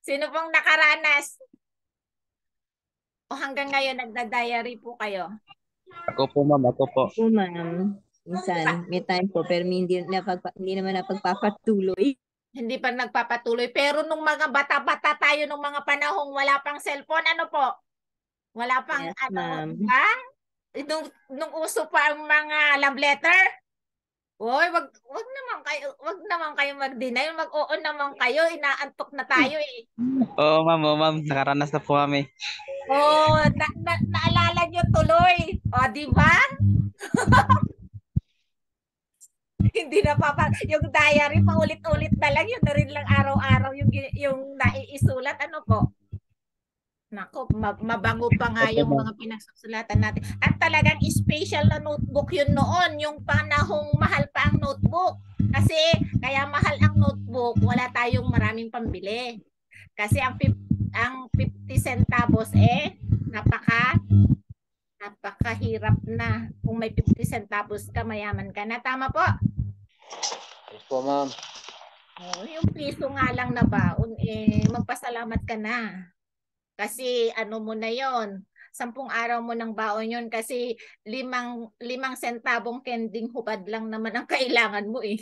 Sino pong nakaranas? O hanggang ngayon, nagda-diary po kayo? Ako po, ma'am. Ako po. Ako, ma'am. Minsan, may time po, pero hindi naman napagpapatuloy. Hindi pa nagpapatuloy. Pero nung mga bata-bata tayo, nung mga panahong wala pang cellphone, ano po? Wala pang Yes, ma'am. ba? Nung uso pa ang mga love letter? Hoy, wag naman kayo mag-deny, mag-oo naman kayo, inaantok na tayo eh. Oo, ma'am. Oo, ma'am. Nakaranas na po kami. Naalala nyo tuloy. Di ba? Hindi na yung diary paulit-ulit na lang, yun na rin lang araw-araw yung naiisulat. Ano po? Nako, mabango pa nga yung mga pinagsusulatan natin. At talagang special na notebook yun noon, yung panahong mahal pa ang notebook. Kasi kaya mahal ang notebook, wala tayong maraming pambili. Kasi ang 50 centavos napakahirap na. Kung may 50 centavos ka, mayaman ka na. Tama po? Yes po, ma'am. Yung piso nga lang na baon, magpasalamat ka na. Kasi ano mo na yon, 10 araw mo ng baon yon kasi 5 centavong kending hubad lang naman ang kailangan mo eh.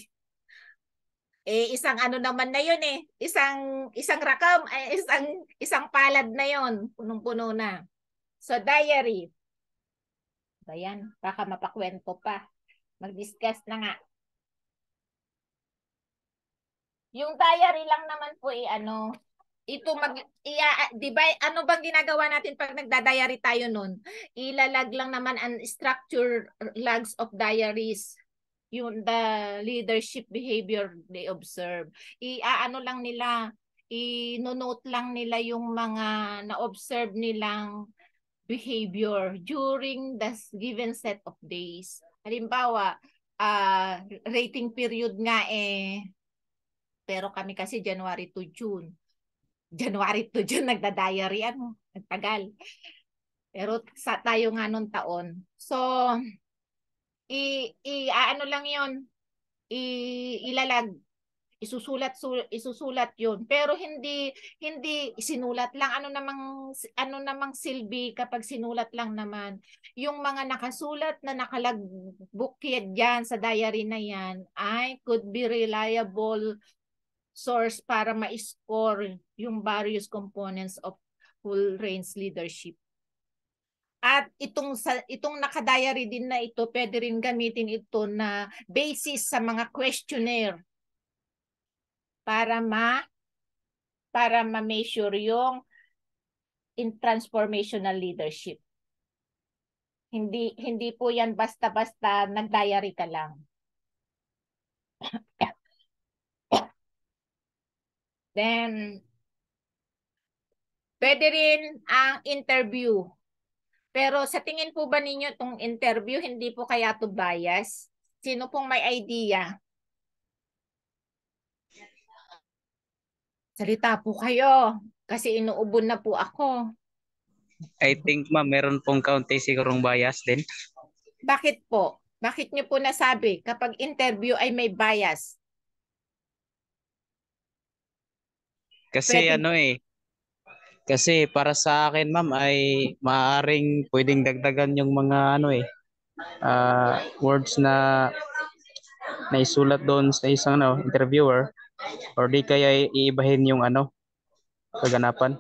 Isang ano naman na yon eh, isang rakam, isang palad na yon, punong-puno na. So diary. Bayan, baka mapakwento pa. Mag-discuss na nga. Yung diary lang naman po di ba, ano bang ginagawa natin pag nagda-diary tayo nun? Ilalag lang naman ang structure logs of diaries. Yung the leadership behavior they observe. Ano lang nila, i-note lang nila yung mga na-observe nilang behavior during the given set of days. Halimbawa, rating period nga pero kami kasi January to June. January to June nagda-diary, nagtagal. Pero tayo nga nung taon. So, ano lang yon, ilalag, isusulat yun. Pero hindi sinulat lang. Ano namang silbi kapag sinulat lang naman. Yung mga nakasulat na nakalagbukid yan sa diary na yan ay could be reliable source para ma-score yung various components of full range leadership. At itong naka-diary din na ito, pwede rin gamitin ito na basis sa mga questionnaire para ma-measure yung transformational leadership. Hindi po yan basta-basta nag-diary ka lang. Then pwede rin ang interview. Pero sa tingin po ba ninyo itong interview, hindi po kaya to bias? Sino pong may idea? Salita po kayo kasi inuubon na po ako. I think ma'am, meron pong kaunti sigurong bias din. Bakit po? Bakit niyo po nasabi kapag interview ay may bias? Kasi kasi para sa akin ma'am ay maaaring pwedeng dagdagan yung mga words na naisulat doon sa isang interviewer, or di kaya iibahin yung kaganapan.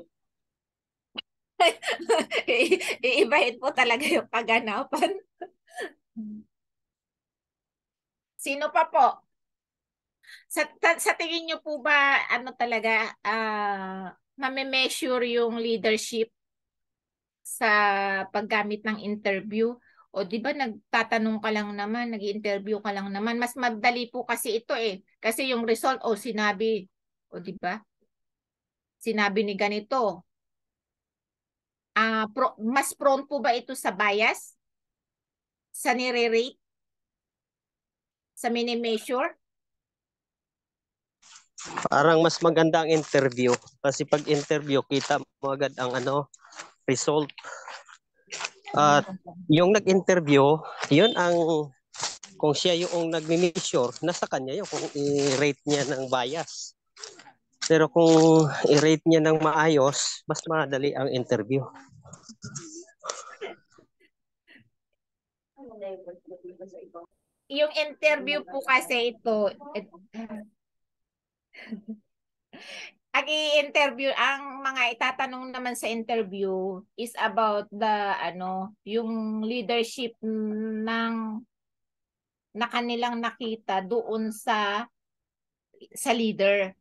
Iibahin po talaga yung kaganapan. Sino pa po? Sa tingin niyo po ba talaga mame-measure yung leadership sa paggamit ng interview? O di ba nagtatanong ka lang naman, nag-interview ka lang naman. Mas madali po kasi ito Kasi yung result sinabi. O di ba? Sinabi ni ganito. Mas prone po ba ito sa bias? Sa nire-rate? Sa mini-measure? Parang mas maganda ang interview kasi pag interview kita mo agad ang result. At yung nag-interview, yun kung siya yung nagmi-measure, nasa kanya yun kung i-rate niya ng bias. Pero kung i-rate niya ng maayos, mas madali ang interview. Yung interview po kasi ito, ang mga itatanong naman sa interview is about yung leadership na kanilang nakita doon sa leader.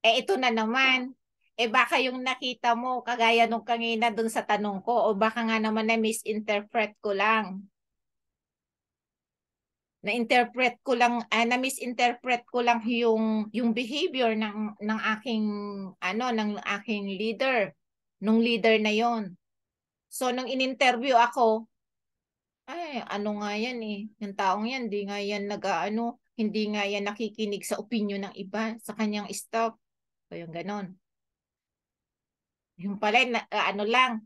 Ito na naman. Baka yung nakita mo kagaya nung kanina doon sa tanong ko, o baka nga naman na-misinterpret ko lang. Na-misinterpret ko lang yung behavior ng aking leader, nung leader na yon. So nung in-interview ako, ano nga yan yung taong yan, hindi nga yan nakikinig sa opinion ng iba, sa kanyang staff. So yung ganon. Yung pala, lang.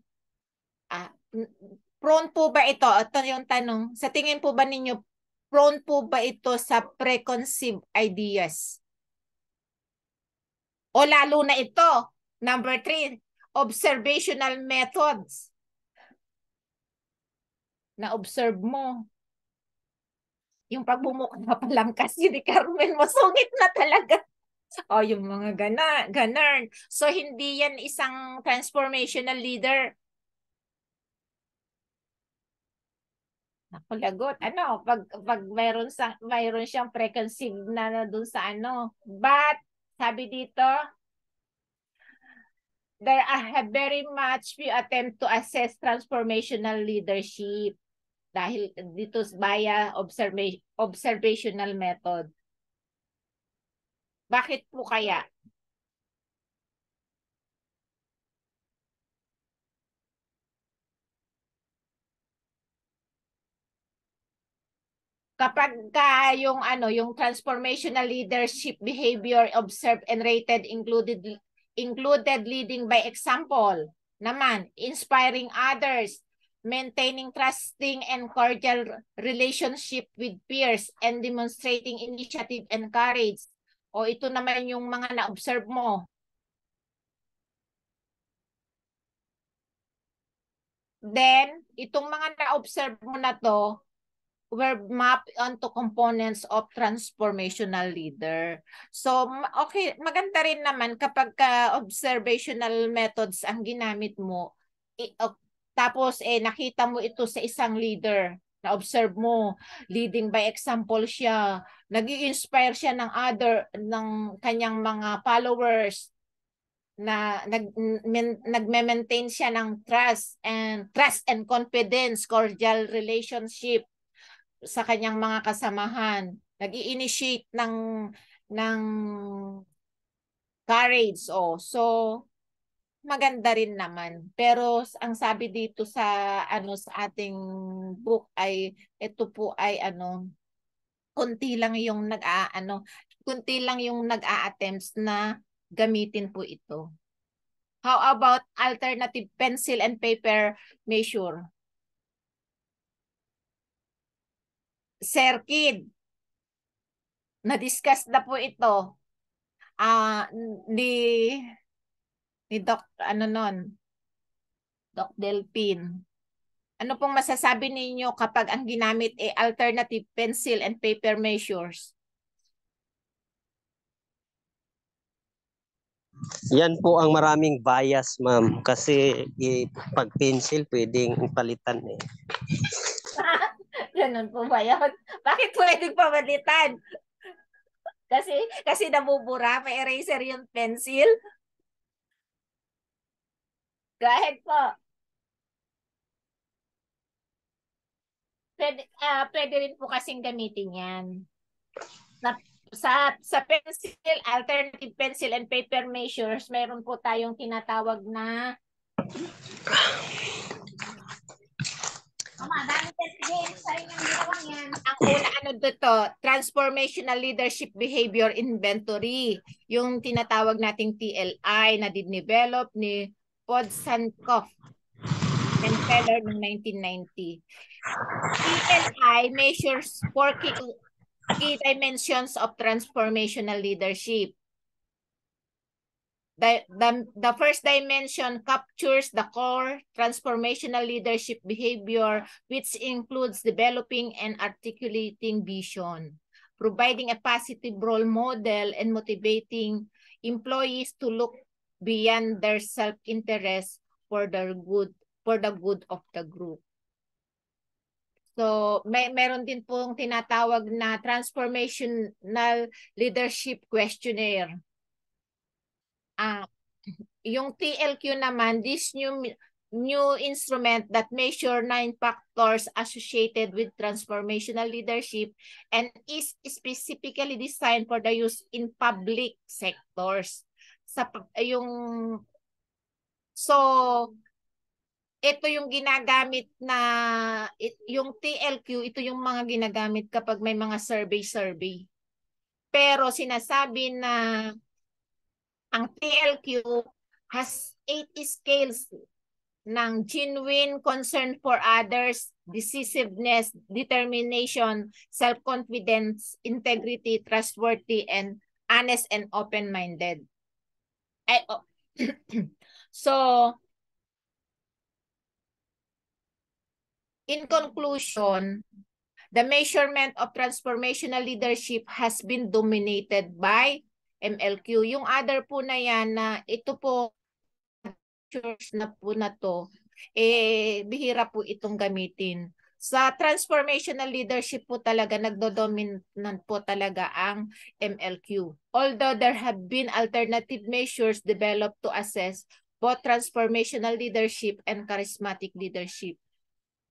Prone po ba ito? Ito yung tanong. Sa tingin po ba ninyo, prone po ba ito sa preconceived ideas? O lalo na ito, number 3, observational methods. Na-observe mo. Yung pagbumukha pa lang kasi ni Carmen, masungit na talaga. O yung mga ganun. So hindi yan isang transformational leader. Naku, lagot. Pag mayroon siyang preconceived na doon sa But, sabi dito, there are very much few attempt to assess transformational leadership dahil dito via observational method. Bakit po kaya? kapag yung yung transformational leadership behavior observed and rated included leading by example naman, inspiring others, maintaining trusting and cordial relationship with peers, and demonstrating initiative and courage. O ito naman yung mga na-observe mo. Then, itong mga na-observe mo na to were mapped onto components of transformational leader. So, okay, maganda rin naman kapag observational methods ang ginamit mo, tapos nakita mo ito sa isang leader, na-observe mo, leading by example siya, nag-i-inspire siya ng kanyang mga followers, na nagme-maintain siya ng trust and confidence, cordial relationship sa kanyang mga kasamahan, nag-i-initiate ng courage. So maganda rin naman. Pero ang sabi dito sa sa ating book ay ito po ay konti lang yung nag-a-attempts na gamitin po ito. How about alternative pencil and paper measure? Sir Kid, na-discuss na po ito ni Doc Doc Delpin. Ano pong masasabi ninyo kapag ang ginamit ay alternative pencil and paper measures? Yan po ang maraming bias, ma'am. Kasi pag pencil, pwedeng palitan eh. Ganun po ba yan? Bakit pwedeng pamalitan? Kasi nabubura, may eraser yung pencil. Go ahead po. Pwede rin po kasing gamitin yan. Sa pencil, alternative pencil and paper measures, meron po tayong tinatawag na ang una dito, transformational leadership behavior inventory, yung tinatawag nating TLI na dinevelop ni Podsankoff and Feller ng 1990. TLI measures 4 key dimensions of transformational leadership. The first dimension captures the core transformational leadership behavior, which includes developing and articulating vision, providing a positive role model, and motivating employees to look beyond their self-interest for the good of the group. So, meron din pong tinatawag na transformational leadership questionnaire. Yung TLQ naman, this new instrument that measure 9 factors associated with transformational leadership and is specifically designed for the use in public sectors. Ito yung ginagamit na, yung TLQ, ito yung mga ginagamit kapag may mga survey. Pero sinasabi na ang TLQ has 8 scales ng genuine concern for others, decisiveness, determination, self-confidence, integrity, trustworthy, and honest and open-minded. So, in conclusion, the measurement of transformational leadership has been dominated by MLQ. Yung other po na yan na ito po na po na to, bihira po itong gamitin. Sa transformational leadership po talaga, nagdodominant po talaga ang MLQ. Although there have been alternative measures developed to assess both transformational leadership and charismatic leadership.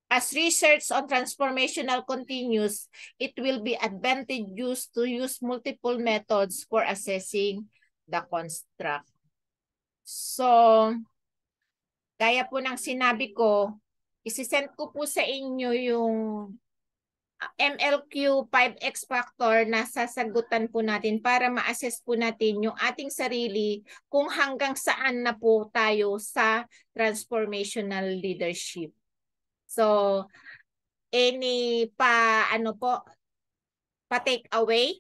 As research on transformational continues, it will be advantageous to use multiple methods for assessing the construct. So, gaya po ng sinabi ko, isisend ko po sa inyo yung MLQ 5X factor na sasagutan po natin para ma-assess po natin yung ating sarili kung hanggang saan na po tayo sa transformational leadership. So, any pa-take away?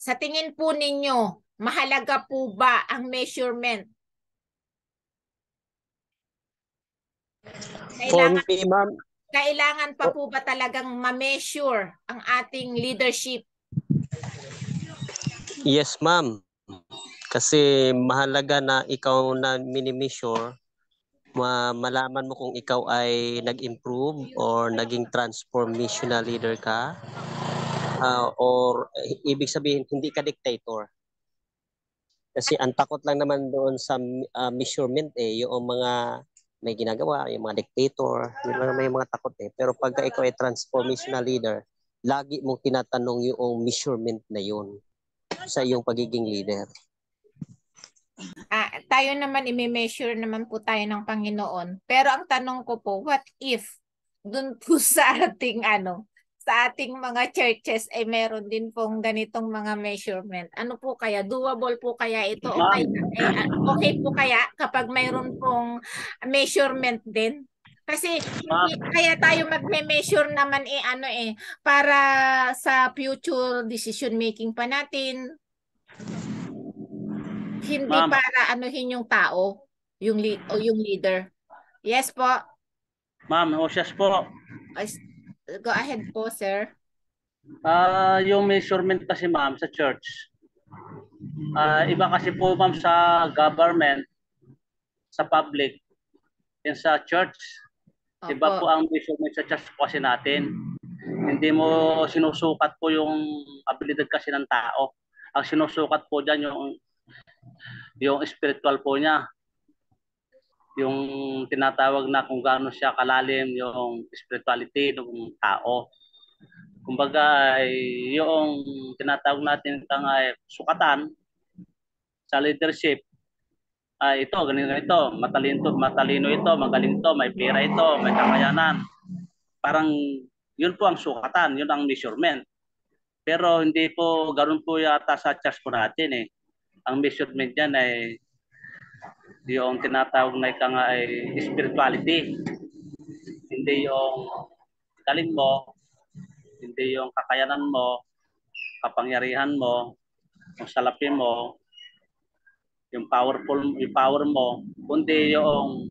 Sa tingin po ninyo, mahalaga po ba ang measurement? Kailangan pa po ba talagang ma-measure ang ating leadership? Yes, ma'am. Kasi mahalaga na ikaw na mini-measure, malaman mo kung ikaw ay nag-improve or naging transformational leader ka, or ibig sabihin hindi ka dictator. Kasi ang takot lang naman doon sa measurement yung mga may ginagawa, yung mga dictator, yun lang may mga takot Pero pagka ikaw ay transformational leader, lagi mong tinatanong yung measurement na yun sa iyong pagiging leader. Tayo naman i-measure naman po tayo ng Panginoon. Pero ang tanong ko po, what if dun po sa ating sa ating mga churches ay meron din pong ganitong mga measurement. Ano po kaya? Doable po kaya ito? Okay po kaya kapag mayroon pong measurement din? Kasi kaya tayo magme-measure naman para sa future decision making pa natin. Hindi para anuhin yung tao, yung leader. Yes po. Ma'am, Osias po. Go ahead po, sir. Yung measurement kasi ma'am sa church, iba kasi po ma'am sa government, sa public, and sa church. Opo. Iba po ang measurement sa church po kasi natin. Hindi mo sinusukat po yung abilidad kasi ng tao. Ang sinusukat po dyan yung spiritual po niya. Yung tinatawag na kung gaano siya kalalim yung spirituality ng tao. Kumbaga yung tinatawag natin sukatan sa leadership, ito, ganito, matalino ito, magaling ito, may pera ito, may kakayanan. Parang yun po ang sukatan, yun ang measurement. Pero hindi po, ganoon po yata sa church po natin Ang measurement yan ay yung tinatawag na spirituality. Hindi yung galing mo, hindi yung kakayanan mo, kapangyarihan mo, yung salapin mo, yung power mo, kundi yung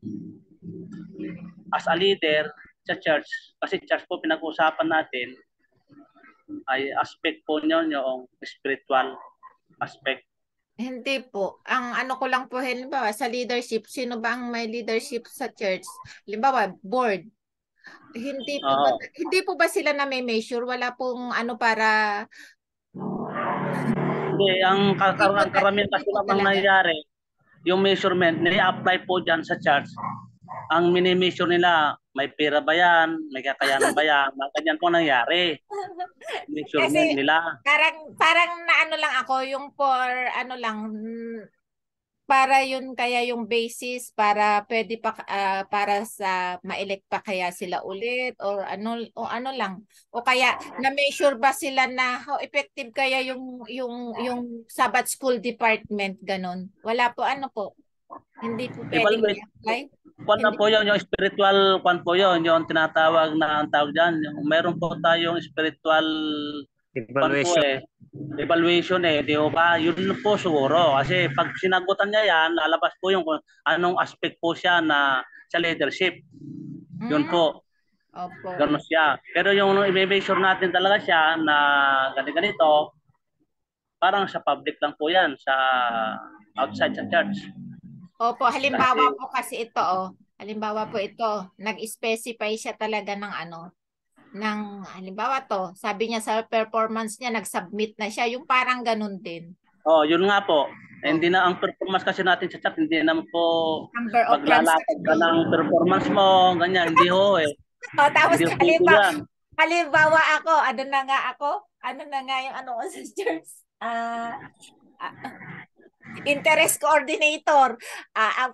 as a leader sa church. Kasi church po pinag-uusapan natin ay aspect po niyo yung spiritual aspect. Hindi po. Ang ko lang po, halimbawa, sa leadership, sino ba ang may leadership sa church? Halimbawa, board. Hindi po ba sila na may measure? Wala pong para... Hindi, ang karamihan kasi namang nangyayari, yung measurement, nai-apply po dyan sa church. Ang mini-measure nila, may pera ba yan? May kakayanan ba yan? Ganyan po nangyari. Measurement kasi, nila. Parang na lang ako, yung para yun kaya yung basis para pwede pa para sa ma-elect pa kaya sila ulit or ano lang o kaya na-measure ba sila na how effective kaya yung Sabbath School Department ganon. Wala po po. Hindi po pwedeng i-apply. Kwan po yun, yung spiritual kwan po yun, yung tinatawag na ang tawag dyan. Meron po tayong spiritual evaluation. Evaluation di ba? Yun po siguro. Kasi pag sinagutan niya yan, lalabas po yung anong aspect po siya na sa leadership. Yun po. Opo. Ganun siya. Pero yung i-measure natin talaga siya na ganito, parang sa public lang po yan, sa outside sa church. Opo, halimbawa po kasi ito halimbawa po ito, nag-specify siya talaga ng halimbawa to, sabi niya sa performance niya, nag-submit na siya, yung parang ganun din. Yun nga po. Hindi na ang performance kasi natin sa chat, hindi naman po maglalakad ka ng performance mo, ganyan, hindi ho tapos halimbawa ako, ano na nga yung ko sa church? Interest coordinator.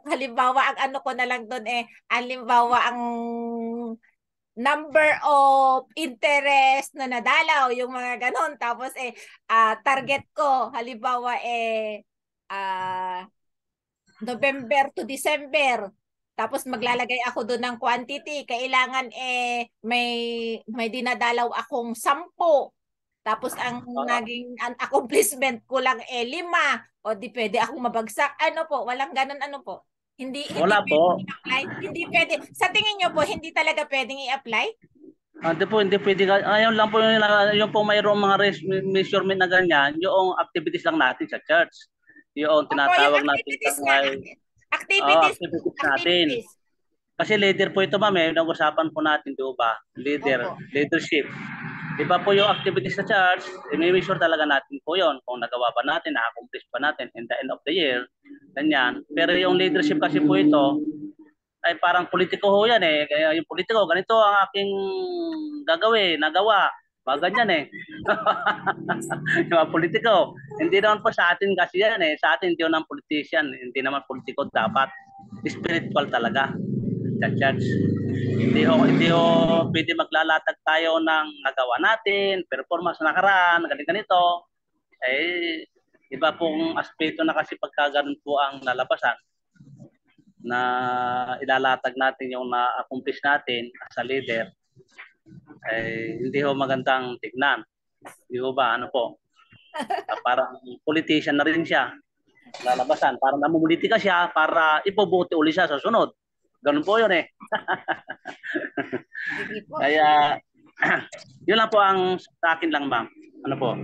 Halimbawa, ang ko na lang doon halimbawa, ang number of interest na nadalaw, yung mga ganon. Tapos target ko, halimbawa November to December. Tapos maglalagay ako doon ng quantity. Kailangan may dinadalaw akong 10. Tapos ang naging accomplishment ko lang 5. O di pwede akong mabagsak. Ano po? Walang ganun ano po? Hindi Wala po. i-apply. Hindi pwede. Sa tingin niyo po, hindi talaga pwedeng i-apply? Hindi pwede. Ayun lang po yung po mayroong mga measurement na ganyan, yung activities lang natin sa church. Yung tinatawag natin activities natin. Kasi leader po ito, ma'am, nag-usapan po natin, di ba? Leadership. Di ba po yung activities sa church, i-measure talaga natin po yon kung nagawa ba natin, na-accomplish pa natin in the end of the year, ganyan. Pero yung leadership kasi po ito, ay parang politiko ho yan eh. Kaya yung politiko, ganito ang aking gagawin, nagawa. Mga ganyan eh. Yung mga politiko. Hindi naman po sa atin kasi yan eh. Sa atin, hindi naman politician. Hindi naman politiko dapat. Spiritual talaga. Sa church. Hindi ho pwede maglalatag tayo ng nagawa natin, performance na nakaraan, ganito. Eh, iba pong aspeto na kasi pagkaganon po ang lalabasan na ilalatag natin yung na-accomplish natin as a leader. Eh, hindi ho magandang tignan. Di ho ba? Ano po? Parang politician na rin siya. Lalabasan. Parang namumulitika siya para ipobote uli siya sa sunod. Ganun po yun eh. Kaya, yun lang po ang sa akin lang, ma'am. Ano po?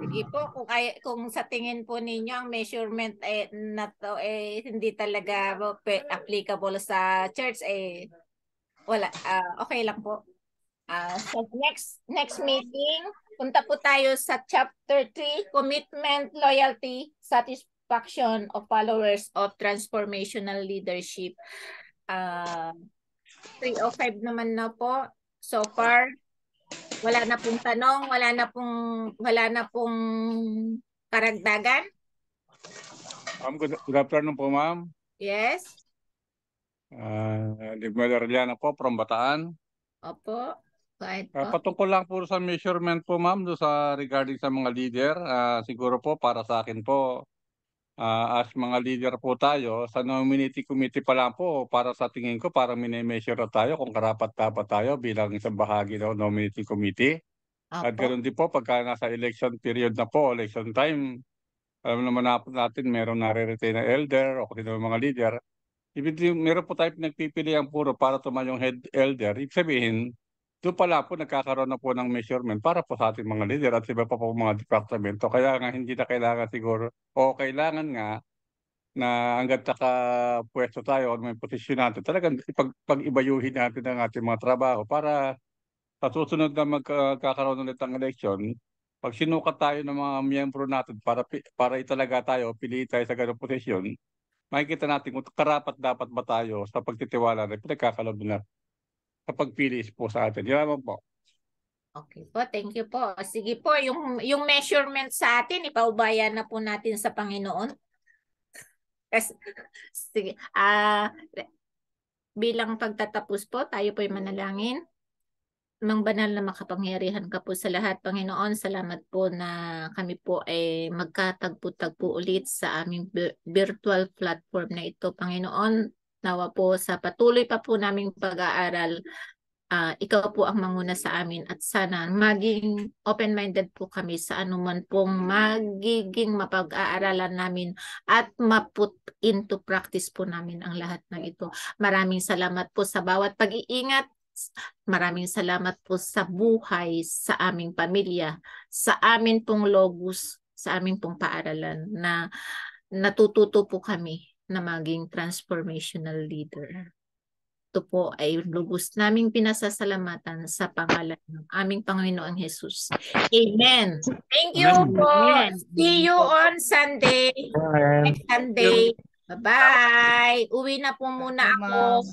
Sige po, kung sa tingin po ninyo ang measurement na to hindi talaga applicable sa church wala, okay lang po. So next meeting, punta po tayo sa chapter 3, commitment, loyalty, satisfaction of followers of transformational leadership. 3:05 naman na po so far. Wala na pong tanong, wala na pong karagdagan. Good afternoon po, ma'am. Yes. Digmel Arellano po from Bataan. Opo. Patungkol lang po sa measurement po, ma'am, regarding sa mga leader. Siguro po para sa akin po, as mga leader po tayo, sa nominating committee pa lang po, para sa tingin ko, parang mini-measure na tayo kung karapat-dapat tayo bilang isang bahagi ng nominating committee. At ganoon din po, pagka nasa election period na po, election time, alam naman natin, meron nare-retain na elder o kung mga leader. Meron po tayo nagpipilihan puro para tumayong head elder. Ibig sabihin, doon pala po nagkakaroon na po ng measurement para po sa ating mga leader at iba pa po mga departamento. Kaya nga hindi na kailangan siguro o kailangan nga na hanggat nakapwesto tayo o may posisyon natin, talagang pag-ibayuhin natin ang ating mga trabaho para sa susunod na magkakaroon ulit ng election, pag sinukat tayo ng mga miyembro natin para italaga tayo, pili tayo sa ganong posisyon, makikita natin kung karapat dapat ba tayo sa pagtitiwala na pinagkakalob na sa pagpili po sa atin. Yan naman po. Okay po, thank you po. Sige po, yung measurement sa atin, ipaubayan na po natin sa Panginoon. Sige. Bilang pagtatapos po, tayo po ay manalangin. Mang banal na makapangyarihan ka po sa lahat, Panginoon. Salamat po na kami po ay magkatagpo-tagpo ulit sa aming virtual platform na ito, Panginoon. Nawa po sa patuloy pa po naming pag-aaral, ikaw po ang manguna sa amin at sana maging open-minded po kami sa anuman pong magiging mapag-aaralan namin at ma-put into practice po namin ang lahat ng ito. Maraming salamat po sa bawat pag-iingat. Maraming salamat po sa buhay, sa aming pamilya, sa amin pong logos, sa aming pong paaralan na natututo po kami na maging transformational leader. Ito po ay lubos naming pinasasalamatan sa pangalan ng aming Panginoong Jesus. Amen. Thank you po. See you on Sunday. Next Sunday. Bye-bye. Uwi na po muna ako.